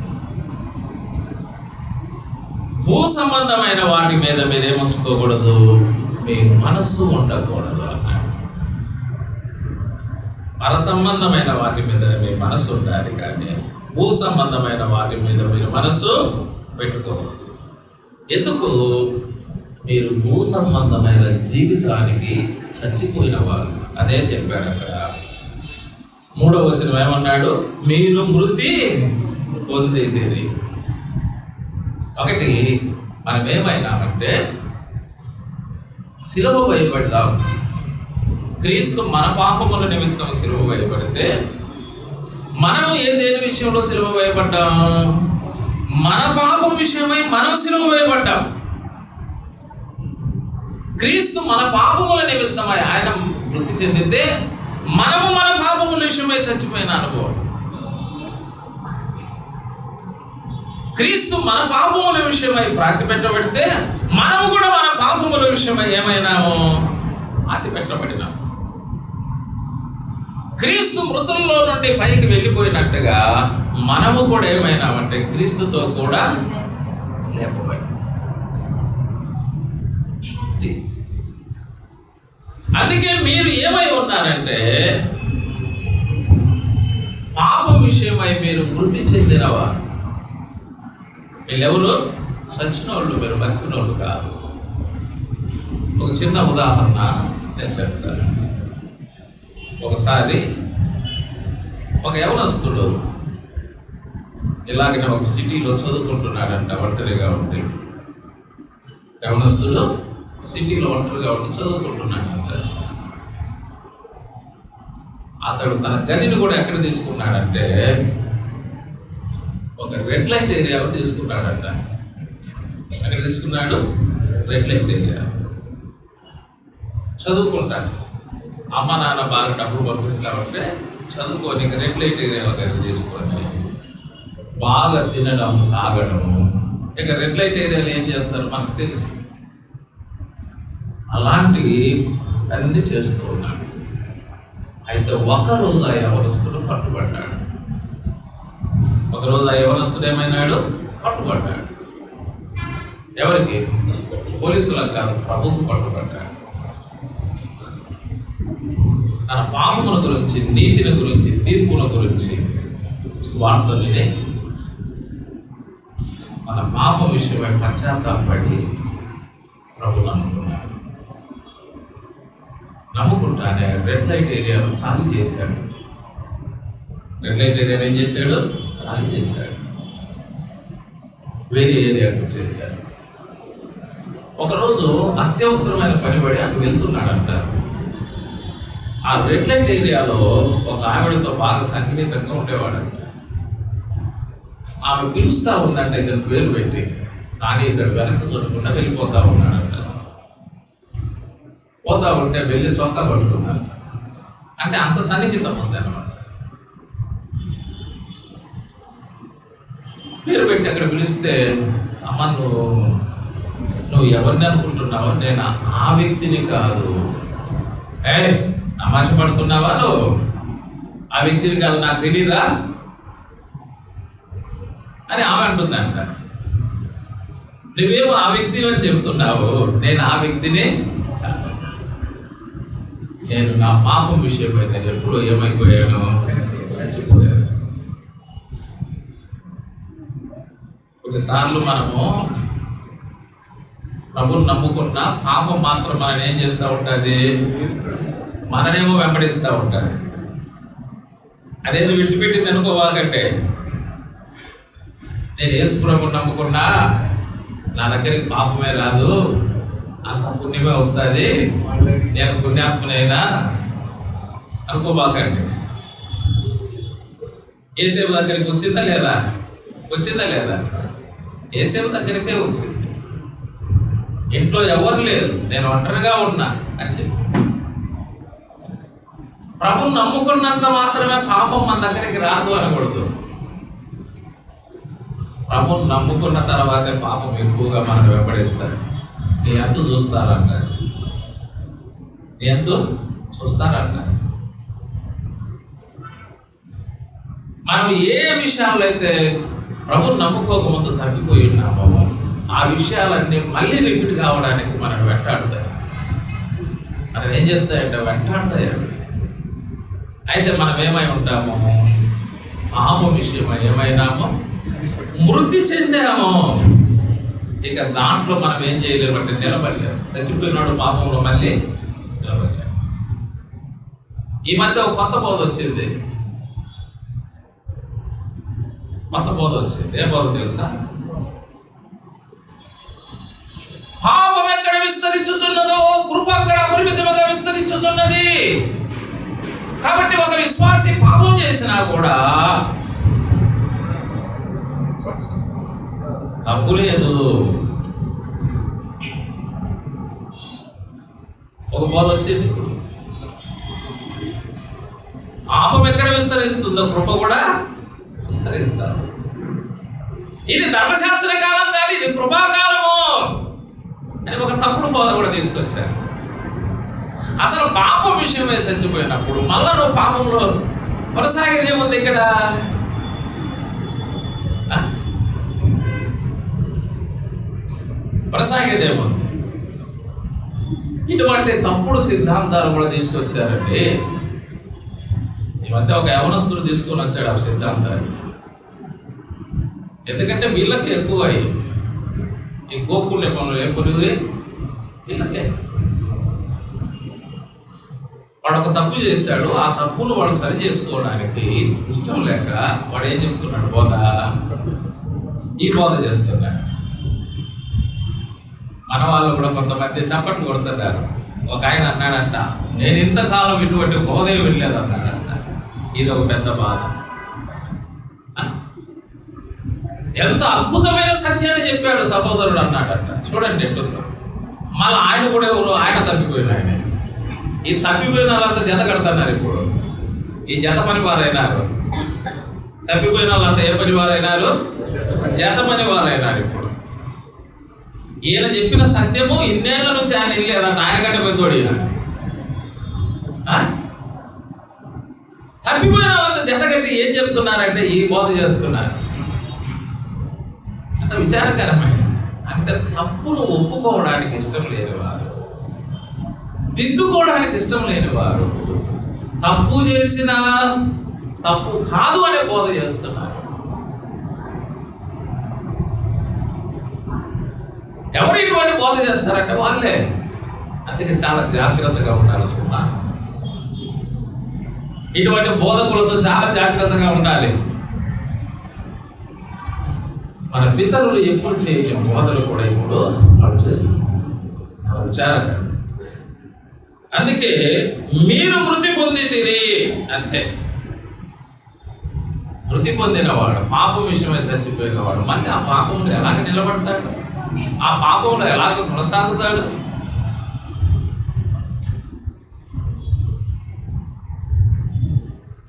భూ సంబంధమైన వాటి మీద మీరేముంచుకోకూడదు, మీ మనస్సు ఉండకూడదు అన్నాడు. పర సంబంధమైన వాటి మీద మీ మనస్సు ఉండాలి, కానీ భూ సంబంధమైన వాటి మీద మీరు మనస్సు పెట్టుకోకూడదు. ఎందుకు? మీరు భూ సంబంధమైన జీవితానికి చచ్చిపోయిన వారు. అదే చెప్పాడు అక్కడ. 3వ వచనం ఏమన్నాడు? మీరు మృతి పొందితిరి. ఒకటి, మనం ఏమైనామంటే శిలువ వేయబడ్డాం. క్రీస్తు మన పాపముల నిమిత్తం శిలువ వేయబడితే మనం దేని విషయంలో శిలువ వేయబడ్డాం? మన పాపం విషయమై మనం శిలువ వేయబడ్డాం. క్రీస్తు మన పాపముల నిమిత్తమై ఆయన మృతి చెందితే మనము మన పాపముల విషయమై చచ్చిపోయిన అనుభవం. క్రీస్తు మన పాపముల విషయమై ప్రాతి పెట్టబడితే మనము కూడా మన పాపముల విషయమై ఏమైనాము? అతి పెట్టబడినాము. క్రీస్తు మృతుల్లో నుండి పైకి వెళ్ళిపోయినట్టుగా మనము కూడా ఏమైనామంటే క్రీస్తుతో కూడా లేపబడి. అందుకే మీరు ఏమై ఉన్నారంటే పాపం విషయమై మీరు మృతి చెందినవారు. వీళ్ళెవరు? సచ్చినోళ్ళు, మీరు బతికినోళ్ళు కాదు. ఒక చిన్న ఉదాహరణ నేను చెప్తాను. ఒకసారి ఒక యవనస్తుడు ఇలాగనే ఒక సిటీలో చదువుకుంటున్నాడంట, ఒంటరిగా ఉండి. యవనస్తుడు సిటీలో ఒంటరిగా ఉండి చదువుకుంటున్నాడంట. అతడు తన గదిని కూడా ఎక్కడ తీసుకున్నాడంటే ఒక రెడ్ లైట్ ఏరియాలో తీసుకున్నాడంట. ఎక్కడ తీసుకున్నాడు? Red light area. చదువుకుంటాడు. అమ్మ నాన్న బాగా డబ్బులు పంపిస్తామంటే చదువుకొని ఇంకా రెడ్ లైట్ ఏరియాలో గది తీసుకొని బాగా తినడం, తాగడము. ఇక రెడ్ లైట్ ఏరియాలో ఏం చేస్తారు మనకు తెలుసు. అలాంటివి అన్నీ చేస్తూ ఉన్నాడు. అయితే ఒకరోజు ఆ యవనస్తుడు పట్టుబడ్డాడు. ఒకరోజు ఆ యవనస్తుడు ఏమైనాడు? పట్టుబడ్డాడు. ఎవరికి? పోలీసులకు కాదు, ప్రభువుకు పట్టుబడ్డాడు. తన పాపముల గురించి, నీతిని గురించి, తీర్పుల గురించి స్వార్థులనే మన పాపం విషయమై పశ్చాత్తాపడి ప్రభు నమ్ముకున్నాడు. నమ్ముకుంటానే రెడ్ లైట్ ఏరియాను ఖాళీ చేశాడు. రెడ్ లైట్ ఏరియాను ఏం చేశాడు? ఖాళీ చేశాడు. వేరే ఏరియాకు వచ్చేసాడు. ఒకరోజు అత్యవసరమైన పనిపడి అటు వెళ్తున్నాడంట. ఆ రెడ్ లైట్ ఏరియాలో ఒక ఆవిడతో బాగా సన్నిహితంగా ఉండేవాడంట. ఆమె పిలుస్తూ ఉందంటే ఇతను పేరు పెట్టి, కానీ ఇతడు వెనక్కి దొరకకుండా వెళ్ళిపోతా ఉన్నాడంట. పోతా ఉంటే వెళ్ళి చొక్కా పడుతున్నాడు. అంటే అంత సన్నిహితం ఉంది అన్నమాట. పేరు పెట్టి అక్కడ పిలిస్తే, అమ్మ నువ్వు ఎవరిని అనుకుంటున్నావు? నేను ఆ వ్యక్తిని కాదు. తమాష పడుతున్నావా? నువ్వు ఆ వ్యక్తిని కాదు, నాకు తెలీదా అని ఆమె అంటుందంట. నువ్వేమో ఆ వ్యక్తిని అని చెప్తున్నావు, నేను ఆ వ్యక్తిని కాదు. నేను నా పాపం విషయమై నేను ఎప్పుడు ఏమైపోయాను? చచ్చిపోయాను. కొన్నిసార్లు మనము ప్రభుని నమ్ముకున్న పాపం మాత్రం మనం ఏం చేస్తూ ఉంటుంది? మననేమో వెంబడిస్తూ ఉంటారు. అదే నువ్వు విడిచిపెట్టింది అనుకోవాలంటే, నేను యేసు ప్రభుని నమ్ముకున్నా, నా దగ్గరికి పాపమే రాదు, అంత పుణ్యమే వస్తుంది, నేను పుణ్యాత్మునైనా అనుకోబాకండి. యేసేపు దగ్గరికి వచ్చిందా లేదా? వచ్చిందా లేదా? యేసేపు దగ్గరికే వచ్చింది. ఇంట్లో ఎవరు లేరు, నేను ఒంటరిగా ఉన్నా అని చెప్పి. ప్రభుని నమ్ముకున్నంత మాత్రమే పాపం మన దగ్గరికి రాదు అనకూడదు. ప్రభుని నమ్ముకున్న తర్వాతే పాపం ఎక్కువగా మనం వెంబడిస్తారు. నీ ఎంత చూస్తారంటారు, నీ ఎంత చూస్తారంటారు. మనం ఏ విషయాల్లో అయితే ప్రభుని నమ్ముకోకముందు తప్పిపోయి ఉన్నామో ఆ విషయాలన్నీ మళ్ళీ రిపీట్ కావడానికి మనం వెంటాడుతాయి. మనం ఏం చేస్తాయంటే వెంటాడుతాయి. అయితే మనం ఏమై ఉంటాము, పాపం విషయం ఏమైనామో మృతి చెందాము. ఇక దాంట్లో మనం ఏం చేయలేమంటే నిలబడలేము. చచ్చిపోయినాడు పాపంలో మళ్ళీ నిలబడలేము. ఈ మధ్య ఒక కొత్త బోధ వచ్చింది. ఏ బోధ తెలుసా? పాపం ఎక్కడ విస్తరించుతున్నదో కృప అక్కడ అపరిమితముగా విస్తరించుతున్నది. కాబట్టి ఒక విశ్వాసి పాపం చేసినా కూడా తప్పు లేదు. ఒక బోధ వచ్చింది. పాపం ఎక్కడ విస్తరిస్తుందో కృప కూడా విస్తరిస్తారు. ఇది ధర్మశాస్త్ర కాలం కాదు, ఇది కృపాకాలము అని ఒక తప్పుడు బోధ కూడా తీసుకొచ్చారు. అసలు పాపం విషయం మీద చచ్చిపోయినప్పుడు మళ్ళా నువ్వు పాపంలో కొనసాగేది ఏముంది ఇక్కడ? కొనసాగేదేముంది? ఇటువంటి తప్పుడు సిద్ధాంతాలు కూడా తీసుకొచ్చారండి. ఈ మధ్య ఒక యవనస్తుడు తీసుకొని వచ్చాడు ఆ సిద్ధాంతాన్ని. ఎందుకంటే వీళ్ళకి ఎక్కువ ఈ గోకుల్య పనులు ఏ పురుగు వీళ్ళకే. వాడు ఒక తప్పు చేశాడు, ఆ తప్పును వాడు సరి చేసుకోవడానికి ఇష్టం లేక వాడు ఏం చెప్తున్నాడు? ఈ బోధ చేస్తున్నాడు. మన వాళ్ళు కూడా కొంతమంది చప్పట్లు కొడుతున్నారు. ఒక ఆయన అన్నాడంట, నేను ఇంతకాలం ఇటువంటి బోధే వెళ్ళలేదు అన్నాడంట. ఇది ఒక పెద్ద బాధ. ఎంత అద్భుతమైన సత్యాన్ని చెప్పాడు సహోదరుడు అన్నాడంట. చూడండి ఎట్టుందో. మళ్ళీ ఆయన కూడా ఎవరు? ఆయన తప్పిపోయిన ఆయన. ఈ తప్పిపోయిన వాళ్ళంతా జత కడుతున్నారు. ఇప్పుడు ఈ జత పని వారైనారు. తప్పిపోయిన వాళ్ళంతా ఏ పని వారైనారు? జత పని వారైనారు. ఇప్పుడు ఈయన చెప్పిన సత్యము ఇన్నేళ్ల నుంచి ఆయన వెళ్ళేదంట. ఆయన కంటే పెద్దోడు ఈయన. తప్పిపోయిన వాళ్ళంతా జత కట్టి ఏం చెప్తున్నారంటే ఈ బోధ చేస్తున్నారు. అంత విచారకరమైన, అంటే తప్పును ఒప్పుకోవడానికి ఇష్టం లేని వారు, దిద్దుకోవడానికి ఇష్టం లేని వారు, తప్పు చేసిన తప్పు కాదు అనే బోధ చేస్తున్నారు. ఎవరు ఇటువంటి బోధ చేస్తారంటే వాళ్ళే. అందుకే చాలా జాగ్రత్తగా ఉండాలి సుమా. ఇటువంటి బోధకులతో చాలా జాగ్రత్తగా ఉండాలి. మన పితరులు ఎప్పుడు చేయలేము బోధలు కూడా ఇప్పుడు వాళ్ళు చేస్తున్నారు. విచారక. అందుకే మీరు మృతి పొందితిరి అంతే. మృతి పొందినవాడు, పాపం విషయమై చచ్చిపోయినవాడు మళ్ళీ ఆ పాపంలో ఎలాగ నిలబడతాడు? ఆ పాపంలో ఎలాగ కొనసాగుతాడు?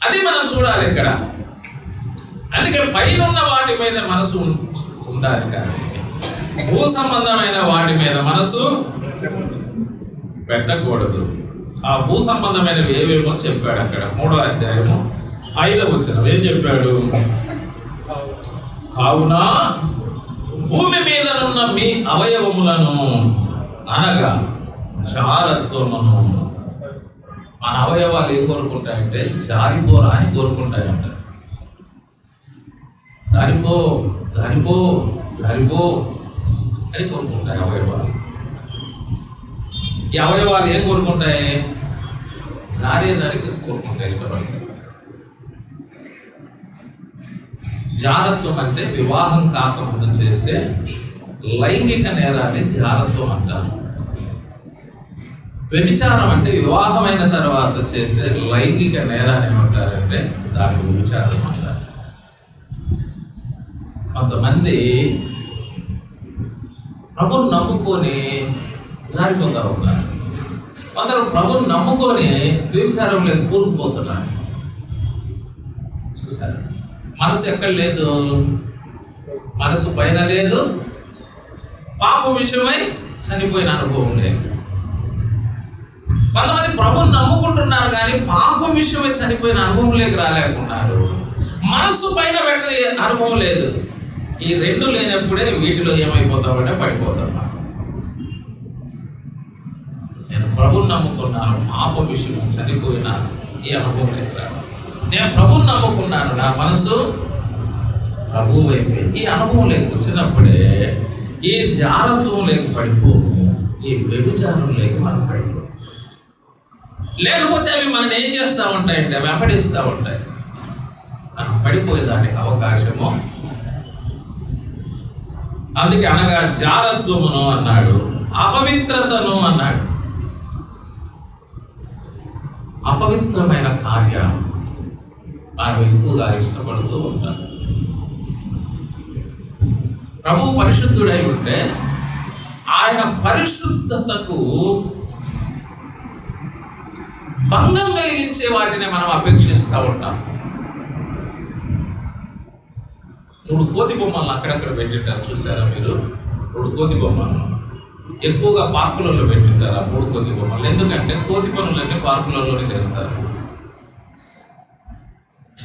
అది మనం చూడాలి ఇక్కడ. అందుకే పైన వాటి మీద మనసు ఉండాలి, కానీ భూ సంబంధమైన వాటి మీద మనసు పెట్టకూడదు. ఆ భూ సంబంధమైనవి ఏవేమో చెప్పాడు అక్కడ 3వ అధ్యాయము 5వ వచనం. ఏం చెప్పాడు? కావున భూమి మీద ఉన్న మీ అవయవములను అనగా జారత్వమును. మన అవయవాలు ఏం కోరుకుంటాయంటే జారిపోరా అని కోరుకుంటాయంట. జారిపో జారిపో జారిపో అని కోరుకుంటాయి అవయవాలు. ఈ అవయవాలు ఏం కోరుకుంటాయి? జారేదానికి కోరుకుంటాయి, ఇష్టపడతాయి. జారత్వం అంటే వివాహం కాకముందు చేసే లైంగిక నేరాన్ని జారత్వం అంటారు. వ్యభిచారం అంటే వివాహమైన తర్వాత చేసే లైంగిక నేరాన్ని ఏమంటారంటే దానికి వ్యభిచారం అంటారు. కొంతమంది ప్రభువును నమ్ముకొని జారిపోతూ ఉన్నారు. కొందరు ప్రభువుని నమ్ముకొని వ్యభిచారంలోకి కూరుకుపోతున్నారు. చూసారు, మనసు ఎక్కడ లేదు, మనసు పైన లేదు, పాప విషయమై చనిపోయిన అనుభవం లేదు. కొంతమంది ప్రభువుని నమ్ముకుంటున్నారు కానీ పాపం విషయమై చనిపోయిన అనుభవం లేక రాలేకున్నారు. మనసు పైన పెట్టే అనుభవం లేదు. ఈ రెండు లేనప్పుడే వీటిలో ఏమైపోతామంటే పడిపోతాం. నేను ప్రభువుని నమ్ముకున్నాను, పాప విషయం చనిపోయిన ఈ అనుభవం లేక రావాలి. నేను ప్రభువుని నమ్ముకున్నాను, నా మనసు ప్రభువు అయిపోయింది. ఈ అనుభవం లేక వచ్చినప్పుడే ఈ జారత్వం లేక పడిపోము, ఈ వ్యభిచారం లేక మనం పడిపోము. లేకపోతే అవి మనం ఏం చేస్తూ ఉంటాయంటే వెంబడిస్తూ ఉంటాయి. మనం పడిపోయేదానికి అవకాశము. అందుకే అనగా జారత్వమును అన్నాడు, అపవిత్రతను అన్నాడు. అపవిత్రమైన కార్యాలు మనం ఎక్కువగా ఇష్టపడుతూ ఉంటాం. ప్రభువు పరిశుద్ధుడై ఉంటే ఆయన పరిశుద్ధతకు భంగం కలిగించే వాటిని మనం అపేక్షిస్తూ ఉంటాం. ఇప్పుడు కోతి బొమ్మలను అక్కడక్కడ పెట్టింటారు, చూసారా మీరు? ఇప్పుడు కోతి బొమ్మలను ఎక్కువగా పార్కులలో పెట్టింటారు. ఆ 3 కోతి బొమ్మలు. ఎందుకంటే కోతి పనులన్నీ పార్కులలోనే చేస్తారు.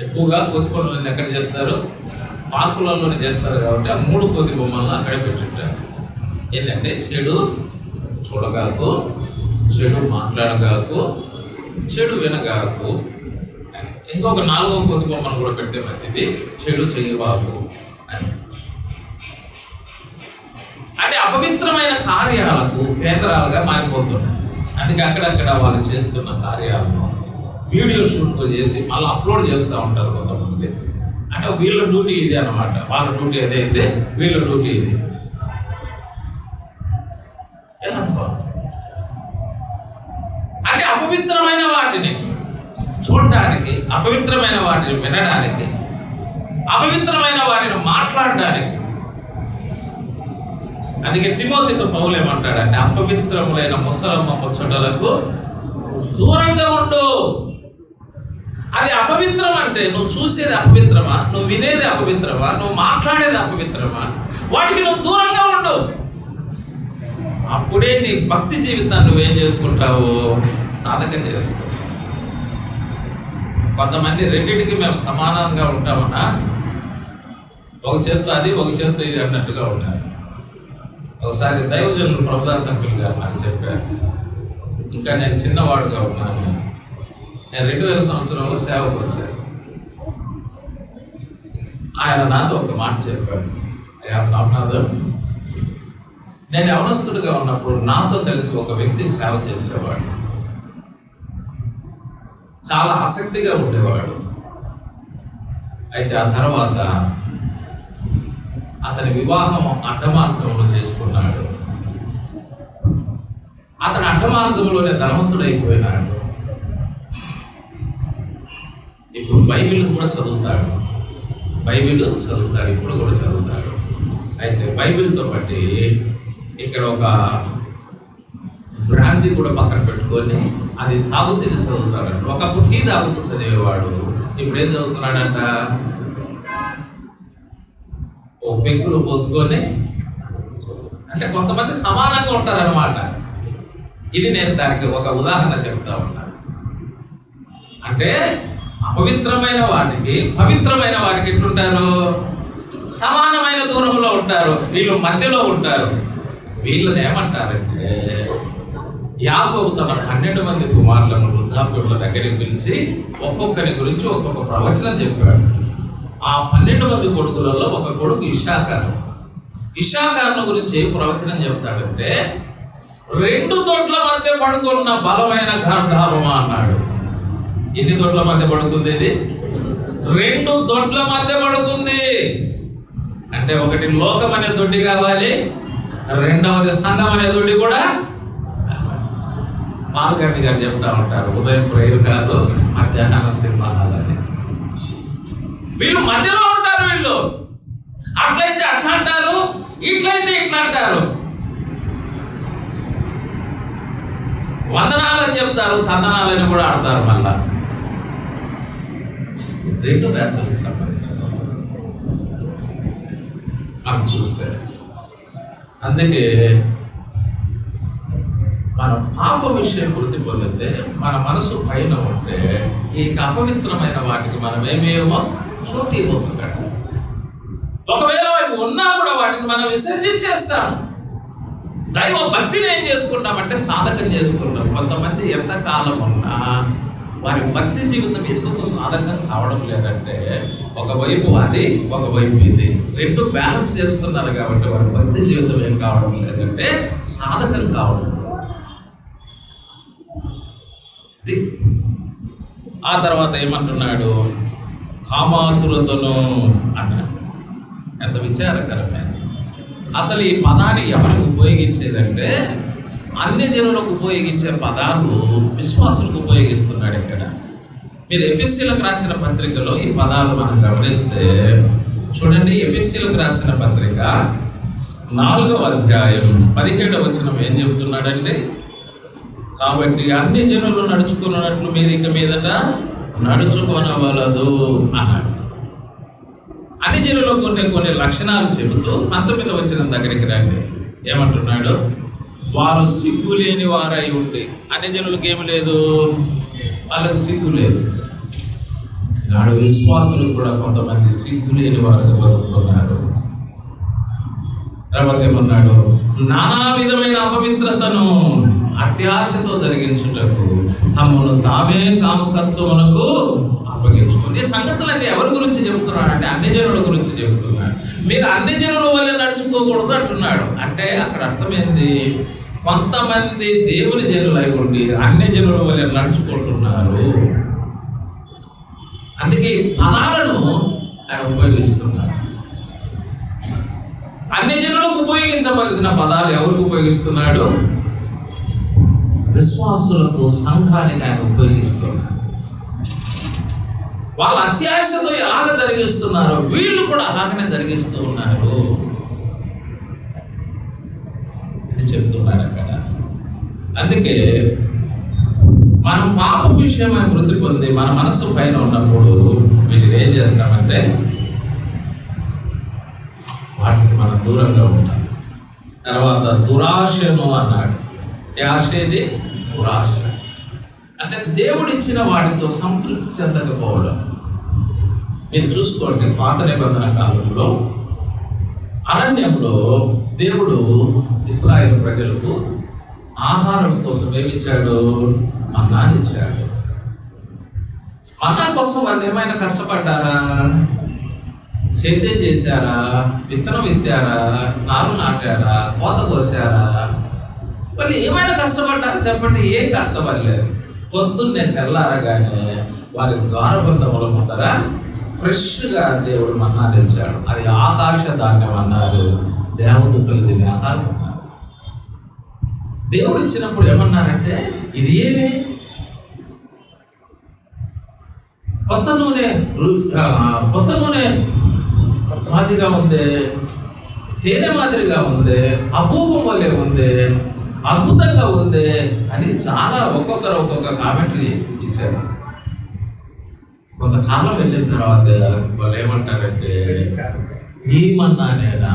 ఎక్కువగా కోతి పనులన్నీ ఎక్కడ చేస్తారు? పార్కులలోనే చేస్తారు. కాబట్టి ఆ 3 కోతి బొమ్మలను అక్కడే పెట్టింటారు. ఏంటంటే చెడు చూడగాకు, చెడు మాట్లాడగాకు, చెడు వినగాకు. ఇంకొక 4వ కోతి బొమ్మను కూడా పెట్టే మంచిది, చెడు చేయవాకు అని. అంటే అపవిత్రమైన కార్యాలకు కేంద్రాలుగా మారిపోతున్నాయి. అందుకే అక్కడక్కడ వాళ్ళు చేస్తున్న కార్యాలను వీడియో షూట్ చేసి మళ్ళీ అప్లోడ్ చేస్తూ ఉంటారు కొంతమంది. అంటే వీళ్ళ డ్యూటీ ఇది అన్నమాట. వాళ్ళ డ్యూటీ ఏదైతే వీళ్ళ డ్యూటీ ఇది. అంటే అపవిత్రమైన వాటిని చూడడానికి, అపవిత్రమైన వాటిని వినడానికి, అపవిత్రమైన వాటిని మాట్లాడడానికి. అందుకే తిమోతితో పౌలు ఏమంటాడంటే అపవిత్రములైన ముసలమ్మ ముచ్చటలకు దూరంగా ఉండు. అది అపవిత్రం అంటే నువ్వు చూసేది అపవిత్రమా, నువ్వు వినేది అపవిత్రమా, నువ్వు మాట్లాడేది అపవిత్రమా, వాటికి నువ్వు దూరంగా ఉండు. అప్పుడే నీ భక్తి జీవితాన్ని నువ్వేం చేసుకుంటావు? సాధకం చేస్తావు. కొంతమంది రెండింటికి మేము సమానంగా ఉంటామన్నా, ఒక చేత్తో అది ఒక చేత్తో ఇది అన్నట్టుగా ఉంటారు. ఒకసారి దైవజనులు ప్రభుదాస్ అంకుల్ గారు నాకు చెప్పారు. ఇంకా నేను చిన్నవాడుగా ఉన్నాను. నేను 2000 సంవత్సరంలో సేవకు వచ్చాను. ఆయన నాతో ఒక మాట చెప్పాడు. అయ్యా సామ్నాథం, నేను యవనస్తుడిగా ఉన్నప్పుడు నాతో కలిసి ఒక వ్యక్తి సేవ చేసేవాడు. చాలా ఆసక్తిగా ఉండేవాడు. అయితే ఆ తర్వాత అతని వివాహం అడ్డమార్గంలో చేసుకున్నాడు. అతను అడ్డమార్గంలోనే ధనవంతుడైపోయినాడు. ఇప్పుడు బైబిల్ కూడా చదువుతాడు. ఇప్పుడు కూడా చదువుతాడు. అయితే బైబిల్తో బట్టి ఇక్కడ ఒక బ్రాంతి కూడా పక్కన పెట్టుకొని అది తాగుతూ చదువుతాడంట. ఒకప్పుడు టీ తాగుతూ చదివేవాడు, ఇప్పుడు ఏం చదువుతున్నాడంట? ఓ పెంకులు పోసుకొని. అంటే కొంతమంది సమానంగా ఉంటారన్నమాట. ఇది నేను దానికి ఒక ఉదాహరణ చెప్తా ఉన్నాను. అంటే అపవిత్రమైన వాటికి పవిత్రమైన వాటికి ఎట్లుంటారు? సమానమైన దూరంలో ఉంటారు. వీళ్ళు మధ్యలో ఉంటారు. వీళ్ళని ఏమంటారంటే, యాకోబు తన 12 మంది కుమారులను వృద్ధాప్యుల దగ్గరికి పిలిచి ఒక్కొక్కరి గురించి ఒక్కొక్క ప్రవచనం చెప్పాడు. ఆ 12 మంది కొడుకులలో ఒక కొడుకు ఇషాకారుని గురించి ఏ ప్రవచనం చెప్తాడంటే, 2 దొడ్ల మధ్య పడుకున్న బలమైన గాంధారమా అన్నాడు. ఎన్ని దొడ్ల మధ్య పడుకుంది ఇది? 2 దొడ్ల మధ్య పడుకుంది. అంటే ఒకటి లోకం అనే దొడ్డి కావాలి, రెండవది సంఘం అనే దొడ్డి కూడా. పాల్గండి గారు చెప్తా ఉంటారు, ఉదయం ప్రేయర్ కాదు, మధ్యాహ్నం సినిమా కాదని. వీళ్ళు మధ్యలో ఉంటారు. వీళ్ళు అట్లయితే అట్లా అంటారు, ఇట్లయితే ఇట్లా అంటారు. వందనాలని చెప్తారు, తందనాలని కూడా ఆడతారు. మళ్ళా రెండు బ్యాచ్లకు సంబంధించిన మనం చూస్తే, అందుకే మనం పాప విషయం వృద్ధి పొందితే మన మనసు పైన ఉంటే ఈ అపవిత్రమైన వాటికి మనం ఏమేమో చోటు ఇవ్వకండి. ఒకవేళ అవి ఉన్నా కూడా వాటిని మనం విసర్జించేస్తాం. దైవ భక్తిని ఏం చేసుకుంటామంటే సాధకం చేసుకుంటాం. కొంతమంది ఎంతకాలం ఉన్నా వారి భక్తి జీవితం ఎందుకు సాధకం కావడం లేదంటే, ఒకవైపు అది ఒకవైపు ఇది, రెండు బ్యాలెన్స్ చేస్తున్నారు కాబట్టి వారి భక్తి జీవితం ఏం కావడం లేదంటే సాధకం కావడం. ఆ తర్వాత ఏమంటున్నాడు? కామాతురతను అన్నాడు. ఎంత విచారకరమైన అసలు ఈ పదాన్ని ఎవరికి ఉపయోగించేదంటే, అన్ని జనులకు ఉపయోగించే పదాలు విశ్వాసులకు ఉపయోగిస్తున్నాడు ఇక్కడ. మీరు ఎఫెసీలకు రాసిన పత్రికలో ఈ పదాలు మనం గమనిస్తే చూడండి. ఎఫెసీలకు రాసిన పత్రిక 4వ అధ్యాయం 17వ వచనం ఏం చెబుతున్నాడండి? కాబట్టి అన్ని జనులు నడుచుకున్నట్లు మీరు ఇక మీదట నడుచుకొనవలదు అన్నాడు. అన్ని జనులు కొన్ని లక్షణాలు చెబుతూ 19వ వచనం దగ్గరికి రండి. ఏమంటున్నాడు? వారు సిగ్గు లేని వారై ఉండి. అన్ని జనులకు ఏమి లేదు, వాళ్ళకి సిగ్గు లేదు. నాడు విశ్వాసులు కూడా కొంతమంది సిగ్గు లేని వారుగా బతుకుతున్నారు. తర్వాత ఏమన్నాడు? నానా విధమైన అపవిత్రతను అత్యాశతో జరిగించుటకు తమను తామే కామకత్వమునకు అప్పగించుకుంది. ఈ సంగతులన్నీ ఎవరి గురించి చెబుతున్నాడు అంటే అన్ని జనుల గురించి చెబుతున్నాడు. మీరు అన్ని జనుల వల్ల నడుచుకోకూడదు అంటున్నాడు. అంటే అక్కడ అర్థమైంది, కొంతమంది దేవుని జనులై ఉండి అన్ని జనుల వల్ల నడుచుకుంటున్నారు. అందుకే పదాలను ఆయన ఉపయోగిస్తున్నారు. అన్ని జనులకు ఉపయోగించవలసిన పదాలు ఎవరికి ఉపయోగిస్తున్నాడు? విశ్వాసులకు, సంఘానికి ఆయన ఉపయోగిస్తున్నారు. వాళ్ళ అత్యాశతో ఎలాగ జరిగిస్తున్నారు, వీళ్ళు కూడా అలాగనే జరిగిస్తూ ఉన్నారు అని చెప్తున్నాడు అక్కడ. అందుకే మనం పాపం విషయమై వృద్ధి పొంది మన మనస్సు పైన ఉన్నప్పుడు వీటిని ఏం చేస్తామంటే వాటికి మనం దూరంగా ఉంటాం. తర్వాత దురాశను అన్నాడు. ఏ ఆశ ఇది? దురాశ. అంటే దేవుడిచ్చిన వాటితో సంతృప్తి చెందకపోవడం. మీరు చూసుకోండి, పాత నిబంధన కాలంలో అరణ్యంలో దేవుడు ఇశ్రాయేలు ప్రజలకు ఆహారం కోసం ఏమిచ్చాడు? మన్నాని ఇచ్చాడు. మన్నా కోసం వాళ్ళు ఏమైనా కష్టపడ్డారా? సేద్యం చేశారా? విత్తనం విత్తారా? నారు నాటారా? కోత కోసారా? వాళ్ళు ఏమైనా కష్టపడ్డారు చెప్పండి? ఏం కష్టపడలేదు. పొద్దున్నే తెల్లారగానే వారి ద్వారబంధముల ముందర ఫ్రెష్గా దేవుడు మన్నాని ఇచ్చాడు. అది ఆకాశ ధాన్యం అన్నారు. దేవదూతలు దీన్ని ఆహారం అన్నారు. దేవుడు ఇచ్చినప్పుడు ఏమన్నారంటే, ఇది ఏమి? కొత్త నూనె మాదిరిగా ఉంది, తేనె మాదిరిగా ఉంది, అపూర్వం వల్లే ఉంది, అద్భుతంగా ఉంది అని చాలా ఒక్కొక్కరు ఒక్కొక్క కామెంటరీ ఇచ్చారు. కొంతకాలం వెళ్ళిన తర్వాత వాళ్ళు ఏమంటారంటే, ఏమన్నానేనా,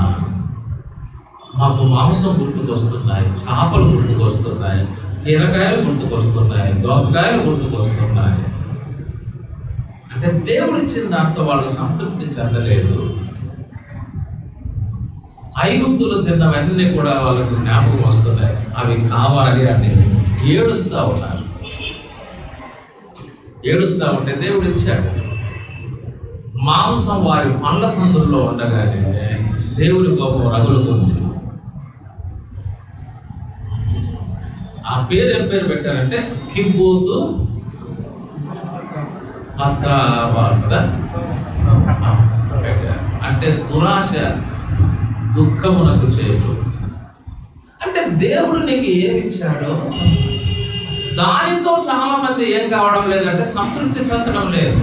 మాకు మాంసం గుర్తుకొస్తున్నాయి, చేపలు గుర్తుకొస్తున్నాయి, కీరకాయలు గుర్తుకొస్తున్నాయి, దోసకాయలు గుర్తుకొస్తున్నాయి. అంటే దేవుడు ఇచ్చిన దాంతో వాళ్ళు సంతృప్తి చెందలేదు. ఐగుప్తులు తిన్నవన్నీ కూడా వాళ్ళకు జ్ఞాపకం వస్తున్నాయి. అవి కావాలి అని ఏడుస్తూ ఉన్నారు. ఏడుస్తూ ఉంటే దేవుడు ఇచ్చాడు. మాంసం వారి పండ్ల సందుల్లో ఉండగానే దేవుడి కోపం రగులుకుంది. ఆ పేరు ఏం పేరు పెట్టారంటే కిబ్బోతు అంటే దురాశ, దుఃఖమునకు చేటు. అంటే దేవుడు నీకు ఏమి ఇచ్చాడో దానితో చాలా మంది ఏం కావడం లేదంటే సంతృప్తి చెందడం లేదు.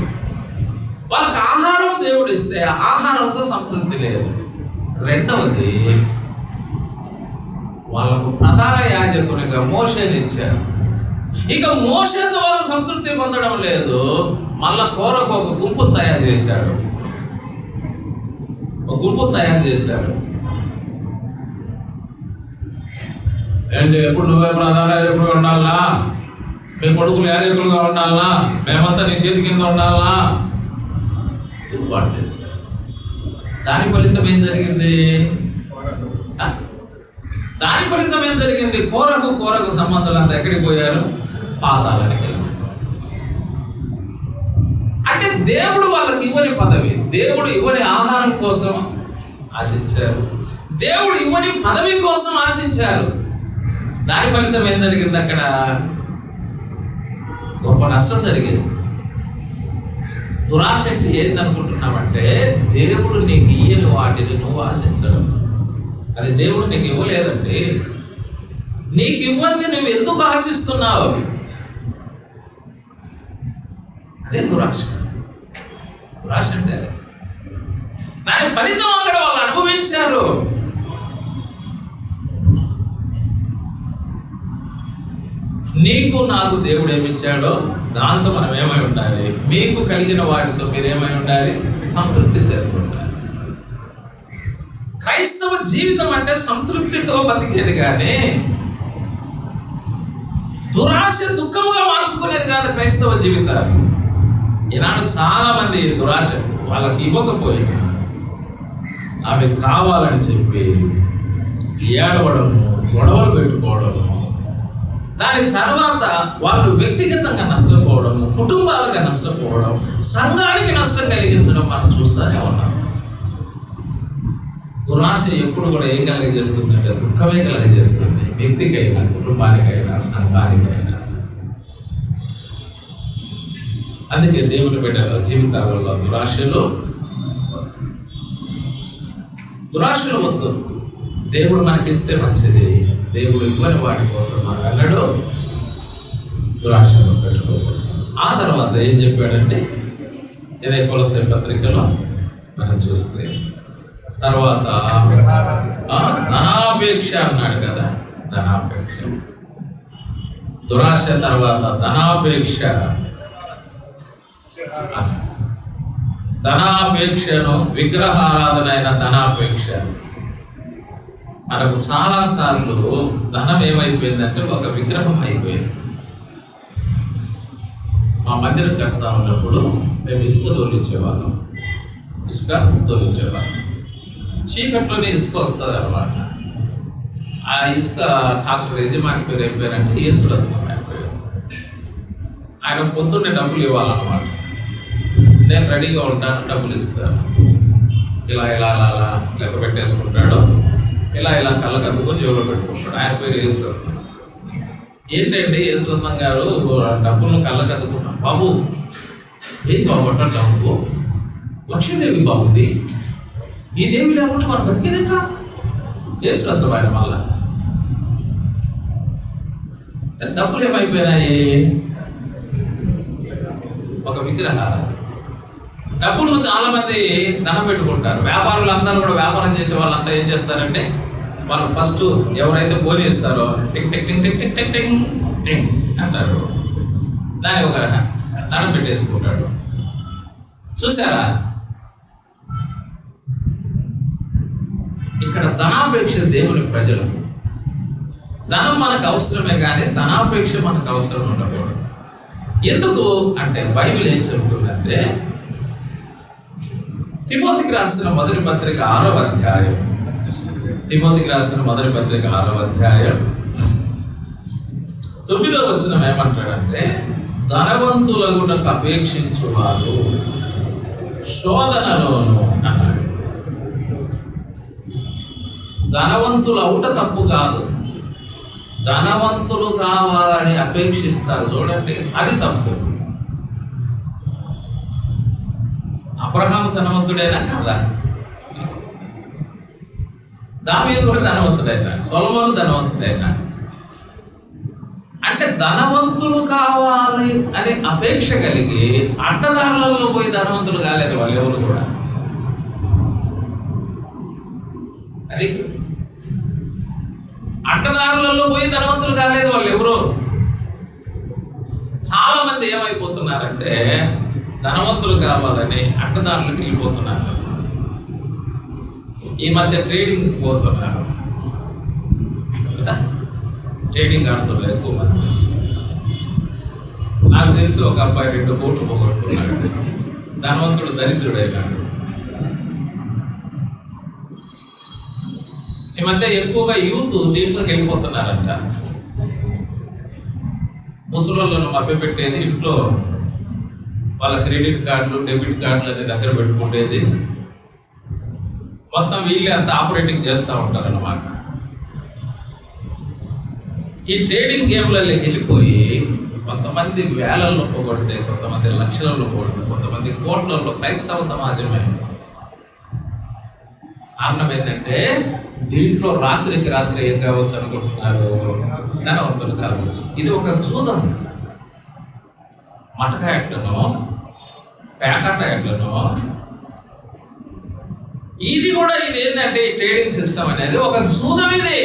వాళ్ళకి ఆహారం దేవుడు ఇస్తే ఆహారంతో సంతృప్తి లేదు. రెండవది, వాళ్ళకు ప్రధాన యాజకునిగా మోషేని ఇచ్చారు. ఇక మోషేతో వాళ్ళు సంతృప్తి పొందడం లేదు, మళ్ళా కోరకు ఒక గుంపు తయారు చేశాడు. ఏంటి ఎప్పుడు నువ్వే ప్రధాన యాజకుడుగా ఉండాలా, మీ కొడుకులు యాజకులుగా ఉండాలా, మేమంతా నీ చేతి కింద ఉండాలా, తిరుగుబాటు చేశారు. దాని ఫలితం ఏం జరిగింది? కోరకు సంబంధాలు అంతా ఎక్కడికి పోయారు? పాతాళానికి వెళ్ళారు. అంటే దేవుడు వాళ్ళకి ఇవ్వని పదవి, దేవుడు ఇవ్వని ఆహారం కోసం ఆశించారు, దేవుడు ఇవ్వని పదవి కోసం ఆశించారు. దాని ఫలితం ఏం జరిగింది? అక్కడ గొప్ప నష్టం జరిగింది. దురాశక్తి ఏందనుకుంటున్నామంటే, దేవుడు నీకు ఇయ్యని వాటిని నువ్వు ఆశించడం. అది దేవుడు నీకు ఇవ్వలేదండి, నీకు ఇవ్వంది నువ్వు ఎందుకు ఆశిస్తున్నావు? అదే దురాశ. అంటే దాని ఫలితం అక్కడ వాళ్ళు అనుభవించారు. నీకు నాకు దేవుడు ఏమిచ్చాడో దాంతో మనం ఏమై ఉండాలి? మీకు కలిగిన వాటితో మీరు ఏమై ఉండాలి? సంతృప్తి జరుపుకుంటారు. క్రైస్తవ జీవితం అంటే సంతృప్తితో బతికేది కానీ దురాశ దుఃఖముగా మార్చుకునేది కాదు క్రైస్తవ జీవితాలు. ఈనాడు చాలా మంది దురాశ వాళ్ళకి ఇవ్వకపోయినా ఆమె కావాలని చెప్పి ఏడవడము, గొడవలు పెట్టుకోవడము, దాని తర్వాత వాళ్ళు వ్యక్తిగతంగా నష్టపోవడము, కుటుంబాలుగా నష్టపోవడం, సంఘానికి నష్టం కలిగించడం మనం చూస్తూనే ఉన్నాం. దురాశ ఎప్పుడు కూడా ఏం కలగజేస్తుంది అంటే దుఃఖమే కలగజేస్తుంది, వ్యక్తికైనా, కుటుంబానికైనా, సంఘానికైనా. అందుకే దేవుని బిడ్డల జీవితాలలో దురాశలు వద్దు. దేవుడు మనకిస్తే మంచిది, దేవుడు ఇవ్వని వాటి కోసం మనం వెళ్ళడు, దురాశలు పెట్టుకోకూడదు. ఆ తర్వాత ఏం చెప్పాడంటే కొలస్సే పత్రికలో మనం చూస్తే తర్వాత ధనాపేక్ష అన్నాడు కదా. ధనాపేక్ష, దురాశ తర్వాత ధనాపేక్షను, విగ్రహారాధన అయిన ధనాపేక్ష. మనకు చాలా సార్లు ధనం ఏమైపోయిందంటే ఒక విగ్రహం అయిపోయింది. మా మందిరం కడతా ఉన్నప్పుడు మేము ఇసుక తోలించేవాళ్ళం. చీకట్లోనే ఇసుక వస్తుంది అన్నమాట. ఆ ఇసుక డాక్టర్ యజమాని పేరు ఏం పేరంటే యేసురత్నం అయిపోయారు. ఆయన పొద్దున్నే డబ్బులు ఇవ్వాలన్నమాట. నేను రెడీగా ఉంటాను, డబ్బులు ఇస్తాను. ఇలా లెక్క పెట్టేసుకుంటాడు, ఇలా కళ్ళకు అందుకొని జోలో పెట్టుకుంటాడు. ఆయన పేరు యేసురత్నం. ఏంటంటే యేసురత్నం గారు డబ్బులను కళ్ళకు అందుకుంటాను. బాబు ఏది బాబు అంటారు? డబ్బు లక్ష్మీదేవి బాబుది, ఈ దేవి లేకుండా మనం బతికేది ఎట్లా? యేసురత్నం ఆయన మళ్ళా డబ్బులు ఏమైపోయినాయి? ఒక విగ్రహాలు. డబ్బులు చాలా మంది ధనం పెట్టుకుంటారు. వ్యాపారులు అందరూ కూడా, వ్యాపారం చేసే వాళ్ళంతా ఏం చేస్తారంటే వాళ్ళు ఫస్ట్ ఎవరైతే పోనీ ఇస్తారో tick tick tick tick tick tick tick tick అంటారు, దానికి ఒక ధనం పెట్టేసుకుంటాడు. చూసారా? ఇక్కడ ధనాపేక్ష దేవుని ప్రజలు. ధనం మనకు అవసరమే కానీ ధనాపేక్ష మనకు అవసరం ఉండకూడదు. ఎందుకు అంటే బైబిల్ ఏం చెబుతుందంటే తిమోతికి రాసిన మొదటి పత్రిక 6వ అధ్యాయం, 9వ వచనం ఏమంటాడంటే, ధనవంతులగుటకు అపేక్షించువారు శోధనలోను అన్నాడు. ధనవంతులు అవుట తప్పు కాదు, ధనవంతులు కావాలని అపేక్షిస్తారు చూడండి, అది తప్పు. అబ్రహాము ధనవంతుడైనా కాదా? దావీదు కూడా ధనవంతుడైనా, సొలొమోను ధనవంతుడైనా. అంటే ధనవంతులు కావాలి అనే అపేక్ష కలిగి అడ్డదారులలో పోయి ధనవంతులు కాలేదు వాళ్ళు ఎవరు కూడా. అది అడ్డదారులలో పోయి ధనవంతులు కాలేదు వాళ్ళు ఎవరు. చాలా మంది ఏమైపోతున్నారంటే ధనవంతులు కావాలని అడ్డదారులకు వెళ్ళిపోతున్నారు. ఈ మధ్య ట్రేడింగ్కి పోతున్నారు కదా, ట్రేడింగ్ ఆడుతున్నారు ఎక్కువ మంది. నాకు తెలిసి ఒక అబ్బాయి 2 కోట్లు పోగొట్టుకున్నాడు, ధనవంతుడు దరిద్రుడైనాడు. ఈ మధ్య ఎక్కువగా యూత్ దీంట్లోకి వెళ్ళిపోతున్నారంట. ముసలోళ్ళను మభ్యపెట్టేది, ఇంట్లో వాళ్ళ క్రెడిట్ కార్డులు డెబిట్ కార్డులు అన్ని దగ్గర పెట్టుకుంటేది, మొత్తం వీళ్ళే అంత ఆపరేటింగ్ చేస్తూ ఉంటారన్నమాట. ఈ ట్రేడింగ్ గేమ్లలో వెళ్ళిపోయి కొంతమంది వేలల్లో పోగొడితే, కొంతమంది లక్షలలో పోగొడితే, కొంతమంది కోట్లలో క్రైస్తవ సమాజమే. కారణం ఏంటంటే దీంట్లో రాత్రికి రాత్రి ఏం కావచ్చు అనుకుంటున్నారు, ధనవంతులు కావచ్చు. ఇది ఒక జూదం. మటకా ఎట్లనో పేకాట ఎట్లనో ఇది కూడా, ఇది ఏంటంటే ఈ ట్రేడింగ్ సిస్టమ్ అనేది ఒక జూదం. ఇది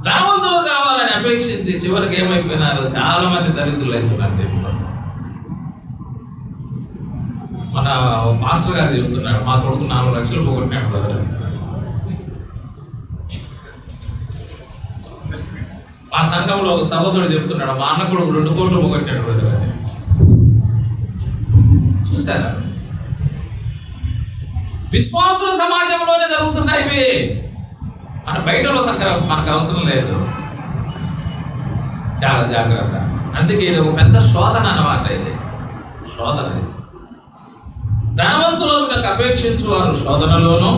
ధనవంతులు కావాలని అపేక్షించి చివరికి ఏమైపోయినారు, చాలా మంది దరిద్రులు అవుతున్నారు దీంట్లో. మన మాస్టర్ గారు చెప్తున్నాడు, మా కొడుకు 4 లక్షలు పోగొట్టినాడు బ్రదర్. మా సంఘంలో ఒక సహోదరుడు చెప్తున్నాడు, మా అన్న కొడుకు 2 కోట్లు పోగొట్టాడు బ్రదర్ అని. చూసారా, విశ్వాసుల సమాజంలోనే జరుగుతున్నాయి ఇవి. మన బయటలో మనకు అవసరం లేదు. చాలా జాగ్రత్త. అందుకే ఇది ఒక పెద్ద శోధన అన్నమాట. ఇది శోధన. ధనవంతులకు అపేక్షించు వారు శోధనలోను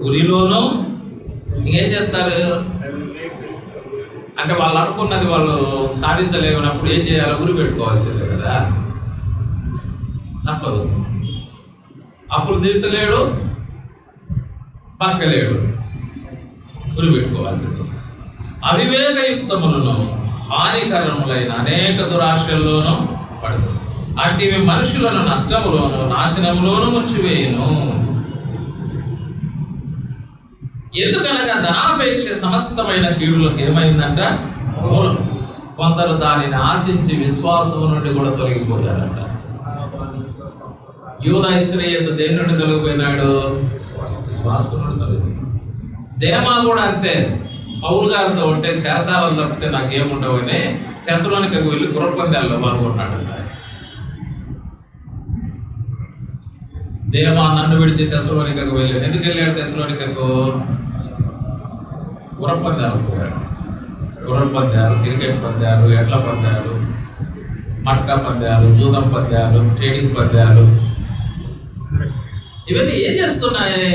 ఉరిలోను ఇంకేం చేస్తారు అంటే, వాళ్ళు అనుకున్నది వాళ్ళు సాధించలేనప్పుడు ఏం చేయాలి, ఉరి పెట్టుకోవాల్సిందే కదా, తప్పదు. అప్పుడు తీర్చలేడు, బతకలేడు, ఉరి పెట్టుకోవాల్సింది వస్తుంది. అవివేకయుక్తములను హానికరములైన అనేక దురాశల్లోనూ పడుతుంది. అటివి మనుషులను నష్టములోను నాశనములోను ముంచివేయును. ఎందుకనగా ధనాపేక్ష సమస్తమైన కీడులకు ఏమైందంట, కొందరు దానిని ఆశించి విశ్వాసము నుండి కూడా తొలగిపోయారంట. యూదా ఇశ్రాయేలు దేని నుండి తొలగిపోయినాడు, విశ్వాసం నుండి తొలగిపోయాడు. దేమా కూడా అంతే. పౌలు గారితో ఉంటే చేసాలను తప్పితే నాకేముండవని తెస్సలోనికకు వెళ్ళి గుర్రపందాల్లో పాల్గొన్నాడంట. దేమా నన్ను విడిచి తెస్సలోనికకు వెళ్ళాడు. ఎందుకు వెళ్ళాడు తెస్సలోనికకు? గుర్రపందాలకు పోయాడు. గుర్రపందాలు, క్రికెట్ పందాలు, ఎడ్ల పందాలు, మట్కా పందాలు, జూదం పందాలు, ట్రేడింగ్ పందాలు, ఇవన్నీ ఏం చేస్తున్నాయి?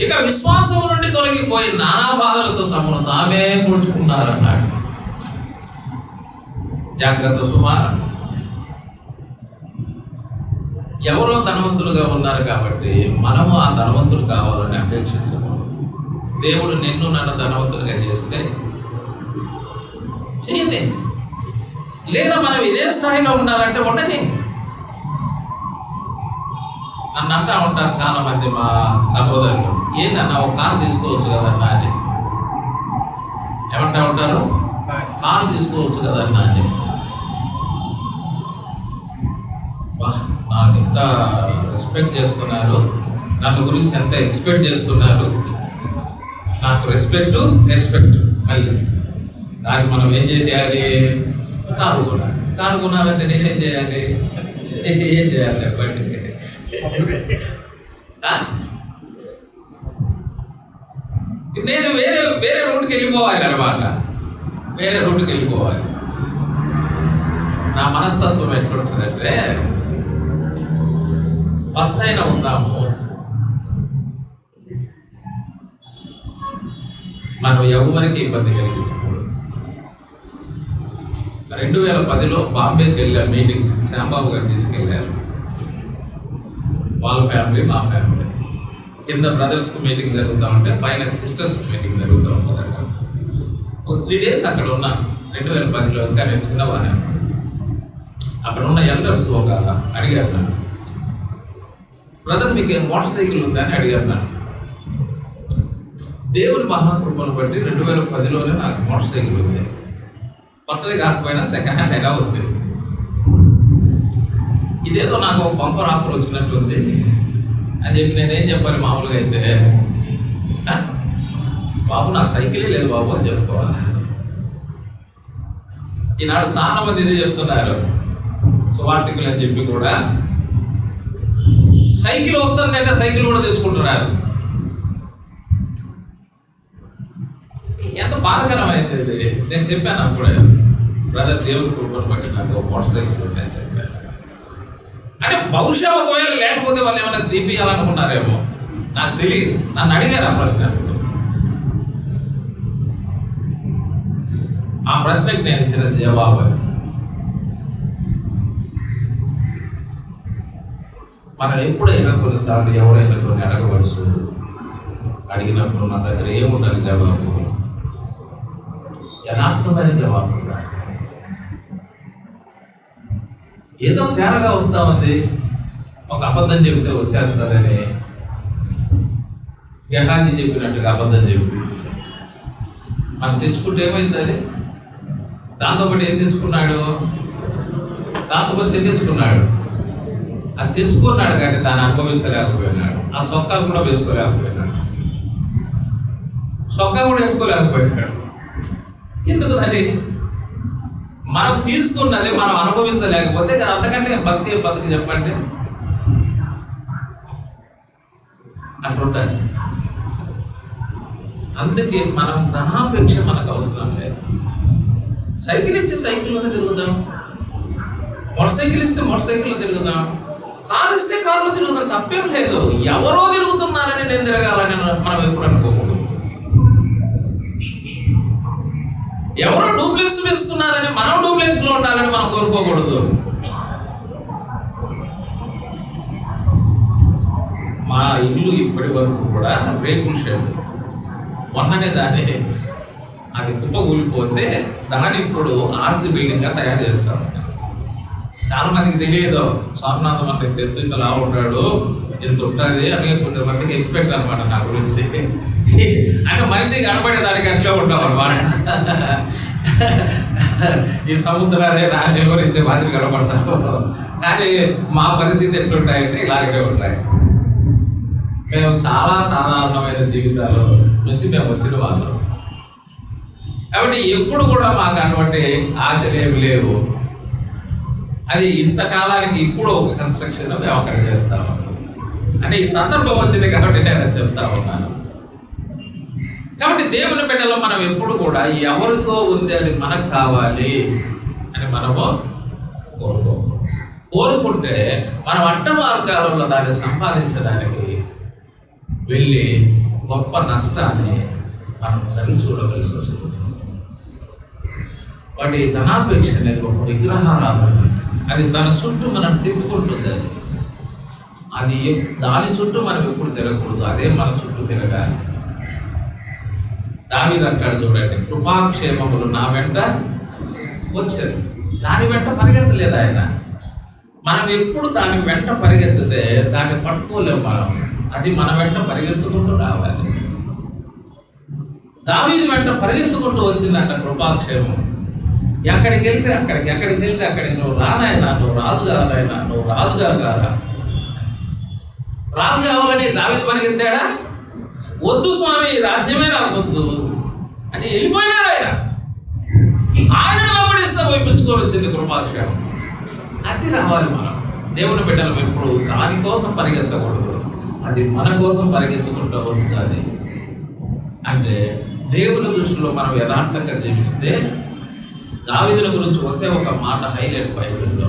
ఇక విశ్వాసం నుండి తొలగిపోయి నానా బాధలతో తమను తామే పొడుచుకున్నారన్నాడు. జాగ్రత్త సుమా. ఎవరో ధనవంతులుగా ఉన్నారు కాబట్టి మనము ఆ ధనవంతులు కావాలని అపేక్షించము. దేవుడు నిన్ను నన్ను ధనవంతులుగా చేస్తే చేయని, లేదా మనం ఇదే స్థాయిలో ఉండాలంటే ఉండని. నన్ను అంటా ఉంటారు చాలా మంది మా సహోదరులు, ఏందన్నా ఒక కారు తీసుకోవచ్చు కదన్నా అని. ఏమంటా ఉంటారు, కారు తీసుకోవచ్చు కదన్నా అని. నాకు ఎంత రెస్పెక్ట్ చేస్తున్నారు, నన్ను గురించి ఎంత ఎక్స్పెక్ట్ చేస్తున్నారు. నాకు రెస్పెక్ట్ మళ్ళీ దానికి మనం ఏం చేసేయాలి, కారు కొనాలి. కారు కొనాలంటే నేనేం చేయాలి, ఏం చేయాలి చెప్పండి. నేను వేరే రూట్కి వెళ్ళిపోవాలి అన్నమాట. వేరే రూట్కి వెళ్ళిపోవాలి. నా మనస్తత్వం ఎట్లుంటుందంటే, ఫస్ట్ అయినా ఉందాము, మనం ఎవరికి ఇబ్బంది కలిగించకూడదు. 2010లో బాంబేకి వెళ్ళారు మీటింగ్స్. శ్యాంబాబు గారు తీసుకెళ్ళారు. వాళ్ళ ఫ్యామిలీ, మా ఫ్యామిలీ. కింద బ్రదర్స్ మీటింగ్ జరుగుతూ ఉంటే పైన సిస్టర్స్ మీటింగ్ జరుగుతూ ఉంటుంది. ఒక 3 days అక్కడ ఉన్నా 2010లో. ఇంకా నేను చిన్నవానే. అక్కడ ఉన్న ఎల్డర్స్ ఒక అడిగారు నన్ను, బ్రదర్ మీకు మోటార్ సైకిల్ ఉందా అని అడిగారు నన్ను. దేవుని మహాకృపను బట్టి 2010లోనే నాకు మోటార్ సైకిల్ ఉంది. కొత్తది కాకపోయినా సెకండ్ హ్యాండ్ అయినా ఉంది. ఇదేదో నాకు ఒక బంపర్ ఆఫర్ వచ్చినట్టుంది అని చెప్పి నేనేం చెప్పాలి మామూలుగా అయితే, బాబు నా సైకిలే లేదు బాబు అని చెప్పుకోవాలి. ఈనాడు చాలా మంది ఇదే చెప్తున్నారు, సువార్థికులు అని చెప్పి కూడా సైకిల్ వస్తుందంటే సైకిల్ కూడా తెచ్చుకుంటున్నారు. ఎంత బాధకరమైంది ఇది. నేను చెప్పాను అప్పుడే, బ్రదర్ దేవుడి కృపను బట్టి నాకు మోటార్ సైకిల్ ఉందని చెప్పాను. అంటే బహుశా ఒకవేళ లేకపోతే వాళ్ళు ఏమైనా తీపియాలనుకున్నారేమో నాకు తెలియదు. నన్ను అడిగారు ఆ ప్రశ్న. ఆ ప్రశ్నకి నేను ఇచ్చిన జవాబు అది. మనం ఎప్పుడైనా కొన్నిసార్లు ఎవరైనా కొన్ని అడగవచ్చు. అడిగినప్పుడు మన దగ్గర ఏముండాలి జవాబు? యథార్థమైన జవాబు. ఏదో తేరగా వస్తా ఉంది, ఒక అబద్ధం చెబితే వచ్చేస్తుందని గెహాజీ చెప్పినట్టుగా అబద్ధం చెప్పి మనం తెచ్చుకుంటే ఏమైంది? అది దాంతోపాటు ఏం తెచ్చుకున్నాడు? అది తెచ్చుకున్నాడు కానీ దాన్ని అనుభవించలేకపోయినాడు. ఆ సొక్కా కూడా వేసుకోలేకపోయినాడు. ఎందుకు? అది మనం తీసుకున్నది మనం అనుభవించలేకపోతే అంతకంటే బతికి చెప్పండి అట్లుంటుంది. అందుకే మనం ధనాపేక్ష మనకు అవసరం లేదు. సైకిల్ ఇచ్చి సైకిల్లోనే తిరుగుదాం, మోటార్ సైకిల్ ఇస్తే మోటార్ సైకిల్లో తిరుగుదాం, కారు ఇస్తే కారులో తిరుగుదాం, తప్పేం లేదు. ఎవరో తిరుగుతున్నారని నేను తిరగాలని మనం ఎప్పుడు అనుకోకూడదు. ఎవరో డూప్లెక్స్ వేస్తున్నారని మనం డూప్లెక్స్ లో ఉండాలని మనం కోరుకోకూడదు. మా ఇల్లు ఇప్పటి వరకు కూడా రేకుల షెడ్. మొన్ననే అది కుప్ప కూలిపోతే దాన్ని ఇప్పుడు ఆర్సీ బిల్డింగ్ గా తయారు చేస్తాం. చాలా మందికి తెలియదు, స్వామినాథం అంటే తెత్తు ఇంతలా ఉంటాడు, ఇంత ఉంటుంది అని కొంతమందికి ఎక్స్పెక్ట్ అనమాట నా గురించి. అంటే మనిషి కనపడేదానికి అట్లే ఉంటాం అనమాట. ఈ సముద్రాన్ని నా నిర్వహించే మాదిరి కనపడతాం. కానీ మా పరిస్థితి ఎట్లుంటాయంటే ఇలాగే ఉంటాయి. మేము చాలా సాధారణమైన జీవితాలు నుంచి మేము వచ్చిన వాళ్ళం కాబట్టి ఎప్పుడు కూడా మాకు అటువంటి ఆశలు ఏమి లేవు. అది ఇంతకాలానికి ఇప్పుడు ఒక కన్స్ట్రక్షన్ మేము అక్కడ చేస్తాము. అంటే ఈ సందర్భం వచ్చింది కాబట్టి నేను చెప్తా ఉన్నాను. కాబట్టి దేవుని బిడ్డలో మనం ఎప్పుడు కూడా ఎవరికో ఉంది అది మనకు కావాలి అని మనము కోరుకుంటే మనం అడ్డ మార్గాలలో దాన్ని సంపాదించడానికి వెళ్ళి గొప్ప నష్టాన్ని మనం సరి చూడవలసి వస్తుంది. వాటి ధనాపేక్ష అనేది ఒక విగ్రహారాధన. అది తన చుట్టూ మనం తిప్పుకుంటుంది. అది దాని చుట్టూ మనం ఎప్పుడు తిరగకూడదు, అదే మన చుట్టూ తిరగాలి. దావీదు అంటాడు చూడండి, కృపాక్షేమములు నా వెంట వచ్చారు. దాని వెంట పరిగెత్తలేదు ఆయన. మనం ఎప్పుడు దాని వెంట పరిగెత్తితే దాన్ని పట్టుకోలేము మనం. అది మన వెంట పరిగెత్తుకుంటూ రావాలి. దావీదు వెంట పరిగెత్తుకుంటూ వచ్చిందంట కృపాక్షేమం. ఎక్కడికి వెళ్తే అక్కడికి నువ్వు రానాయనా, నువ్వు రాజు కావాలైనా, నువ్వు రాజుగా కారా, రాజు కావాలని దావీదు పరిగెత్తాడా? వద్దు స్వామి, రాజ్యమే నాకు వద్దు అని వెళ్ళిపోయినాడు ఆయన. ఆయన వెంబడిస్తా వైపించుకొని వచ్చింది కృపాక్షేమం. అది రావాలి. మనం దేవుని బిడ్డలు ఎప్పుడు దానికోసం పరిగెత్తకూడదు, అది మన కోసం పరిగెత్తుకుంటూ వస్తుంది. అంటే దేవుని దృష్టిలో మనం యథార్థంగా జీవిస్తే, దావీదుల గురించి ఒకే ఒక మాట హైలైట్ బైబిల్లో,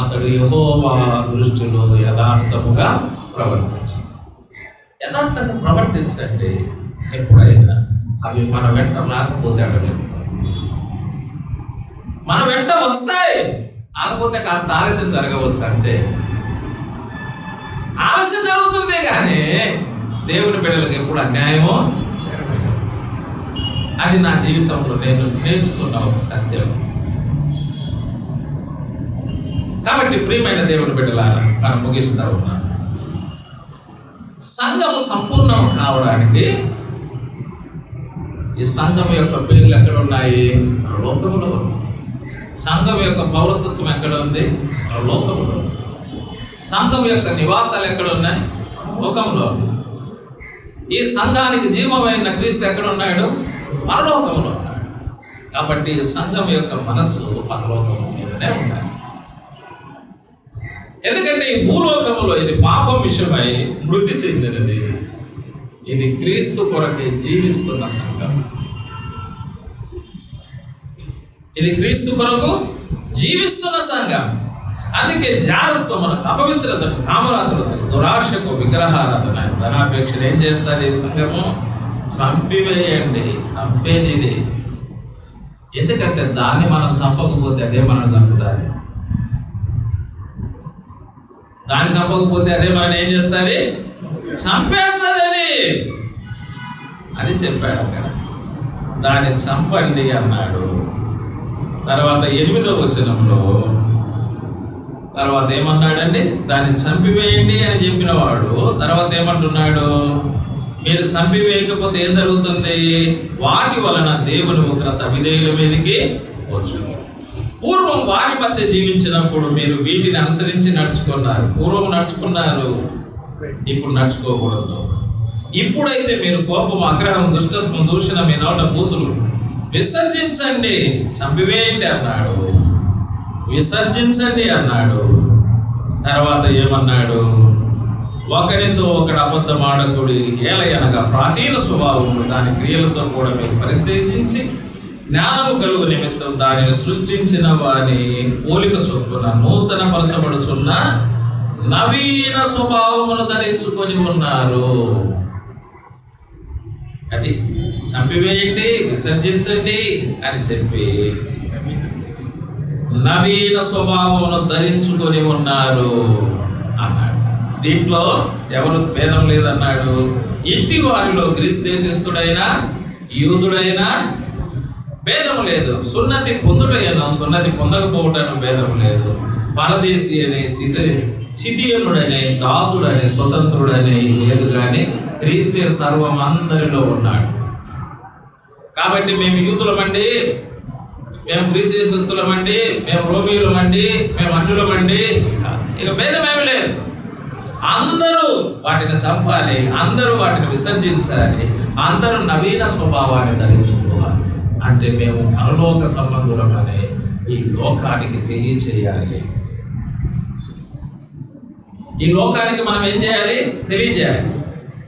అతడు యెహోవా దృష్టిలో యథార్థముగా ప్రవర్తించాడు. యథార్థంగా ప్రవర్తించండి. ఎప్పుడైనా అవి మన వెంట రాకపోతే అడగండి, మన వెంట వస్తాయి. కాకపోతే కాస్త ఆలస్యం జరగవచ్చు. అంటే ఆలస్యం జరుగుతుంది కానీ దేవుని బిడ్డలకు ఎప్పుడు అన్యాయమో అది నా జీవితంలో నేను నేర్చుకున్న ఒక సత్యం. కాబట్టి ప్రియమైన దేవుని బిడ్డలారా, మనం ముగిస్తా ఉన్నాం. సంఘము సంపూర్ణం కావడానికి ఈ సంఘం యొక్క పేర్లు ఎక్కడ ఉన్నాయి? లోకంలో ఉన్నాయి. సంఘం యొక్క పౌరసత్వం ఎక్కడ ఉంది? లోకంలో. సంఘం యొక్క నివాసాలు ఎక్కడ ఉన్నాయి? లోకంలో. ఈ సంఘానికి జీవమైన క్రీస్తు ఎక్కడ ఉన్నాడు? పరలోకంలో ఉన్నాడు. కాబట్టి సంఘం యొక్క మనస్సు పరలోకం మీదనే ఉన్నాయి. ఎందుకంటే ఈ భూలోకములో ఇది పాపం విషయమై మృతి చెందినది. ఇది క్రీస్తు కొరకే జీవిస్తున్న సంఘం. ఇది క్రీస్తు కొరకు జీవిస్తున్న సంఘం. అందుకే జాగ్రత్త, మనకు అపవిత్రతను, కామరాతులతను, దురాశకు, విగ్రహారాధన, ధనాపేక్షను ఏం చేస్తారు? ఈ సంఘము చంపివేయండి. చంపేది ఇది. ఎందుకంటే దాన్ని మనం చంపకపోతే అదే మనం చంపుతుంది. దాన్ని చంపకపోతే అదే మనం ఏం చేస్తుంది? చంపేస్తుంది. అది చెప్పాడు అక్కడ. దాన్ని చంపండి అన్నాడు. తర్వాత 8వ వచనంలో తర్వాత ఏమన్నాడండి? దాన్ని చంపివేయండి అని చెప్పినవాడు తర్వాత ఏమంటున్నాడు? మీరు చంపివేయకపోతే ఏం జరుగుతుంది? వాటి వలన దేవుని ఉగ్రత విధేయుల మీదకి వస్తుంది. పూర్వం వారి మధ్య జీవించినప్పుడు మీరు వీటిని అనుసరించి నడుచుకున్నారు. పూర్వం నడుచుకున్నారు, ఇప్పుడు నడుచుకోకూడదు. ఇప్పుడైతే మీరు కోపం, ఆగ్రహం, దుష్టత్వం, దూషణ, మీ నోట బూతులు విసర్జించండి. చంపివేయండి అన్నాడు, విసర్జించండి అన్నాడు. తర్వాత ఏమన్నాడు? ఒకరితో ఒకడు అబద్ధం ఆడకుడి, ఏలయనగా ప్రాచీన స్వభావము దాని క్రియలతో కూడా మీరు పరిత్యజించి జ్ఞానము కలుగు నిమిత్తం దానిని సృష్టించిన వాని పోలిక చొప్పున నూతన పరచబడుచున్న నవీన స్వభావమును ధరించుకొని ఉన్నారు. అది చంపివేయండి, విసర్జించండి అని చెప్పి నవీన స్వభావమును ధరించుకొని ఉన్నారు అన్నాడు. దీంట్లో ఎవరు భేదం లేదన్నాడు. ఇంటి వారిలో గ్రీసు దేశస్థుడైనా యూదుడైనా భేదం లేదు. సున్నతి పొందుటైనా సున్నతి పొందకపోవటానికి భేదం లేదు. పరదేశీ అనే శిథియనుడనే, దాసుడనే, స్వతంత్రుడనే లేదు. కానీ క్రీస్తు సర్వం అందరిలో ఉన్నాడు. కాబట్టి మేము యూదులమండి, మేము గ్రీసు దేశస్థులమండి, మేము రోమీయులమండి, మేము అన్యులమండి, ఇక భేదమేమి లేదు. అందరూ వాటిని చంపాలి, అందరూ వాటిని విసర్జించాలి, అందరూ నవీన స్వభావాన్ని ధరించుకోవాలి. అంటే మేము పరలోక సంబంధులమని ఈ లోకానికి తెలియచేయాలి. ఈ లోకానికి మనం ఏం చేయాలి? తెలియజేయాలి.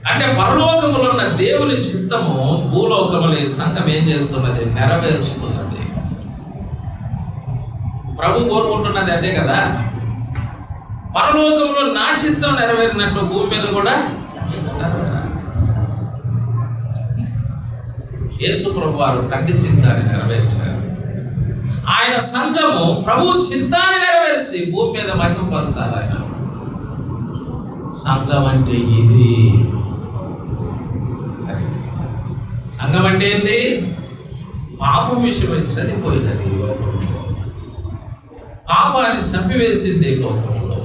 అంటే పరలోకములో ఉన్న దేవుని చిత్తము భూలోకములో ఈ సంఘం ఏం చేస్తున్నది? నెరవేరుస్తున్నది. ప్రభు కోరుకుంటున్నది అదే కదా. పరలోకంలో నా చిత్తం నెరవేరినట్టు భూమి మీద కూడా యేసు ప్రభు వారు తండ్రి చిత్తాన్ని నెరవేర్చారు. ఆయన సంఘము ప్రభు చిత్తాన్ని నెరవేర్చి భూమి మీద మహిమపరచాలి. ఆయన సంఘం అంటే ఇది. సంఘం అంటే ఏంది? పాపం విషయమై చనిపోయినది లోకంలో, పాపాన్ని చంపివేసింది లోకంలో,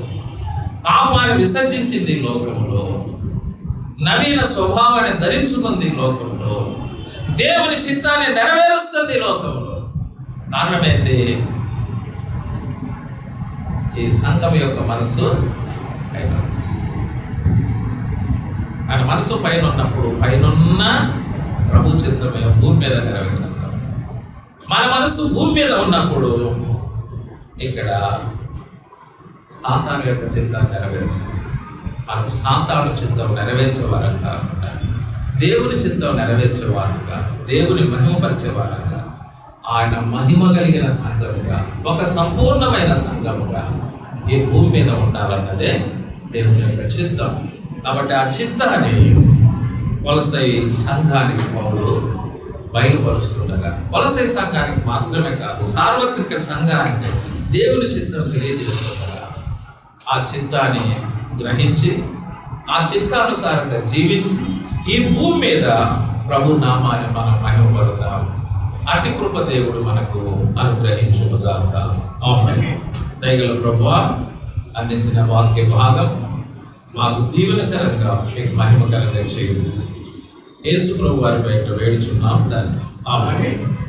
పాపాన్ని విసర్జించింది లోకంలో, నవీన స్వభావాన్ని ధరించుకుంది లోకంలో, దేవుని చిత్తాన్ని నెరవేరుస్తుంది లోకంలో. కారణమేంటి? ఈ సంఘం యొక్క మనసు పైన. ఆయన మనసు పైన ఉన్నప్పుడు పైనున్న ప్రభు చిత్తమే భూమి మీద నెరవేరుస్తాం. మన మనసు భూమి మీద ఉన్నప్పుడు ఇక్కడ సాతాను యొక్క చిత్తాన్ని నెరవేరుస్తాం. మనం సాతాను చిత్తం నెరవేర్చేవారం కాకుండా దేవుని చిత్తం నెరవేర్చేవారుగా, దేవుని మహిమపరిచేవారుగా, ఆయన మహిమ కలిగిన సంఘముగా, ఒక సంపూర్ణమైన సంఘముగా ఈ భూమి మీద ఉండాలన్నదే దేవుని యొక్క చిత్తం. కాబట్టి ఆ చిత్తాన్ని వలసై సంఘానికి పౌలు బయలుపరుస్తుండగా, వలసై సంఘానికి మాత్రమే కాదు సార్వత్రిక సంఘానికి దేవుని చిత్తం తెలియజేస్తుండగా ఆ చిత్తాన్ని గ్రహించి ఆ చిత్తానుసారంగా జీవించి ఈ భూమి మీద ప్రభు నామాన్ని మనం మహిమపడతాం. అతి కృప దేవుడు మనకు అనుగ్రహించుగాక. ఆమేన్. దయగల ప్రభువా, అందించిన వాక్య భాగం మాకు దీవెనకరంగా మీకు మహిమకరంగా చేయండి. యేసు ప్రభు వారి బయట వేడుచున్నాం తండ్రి. ఆమేన్.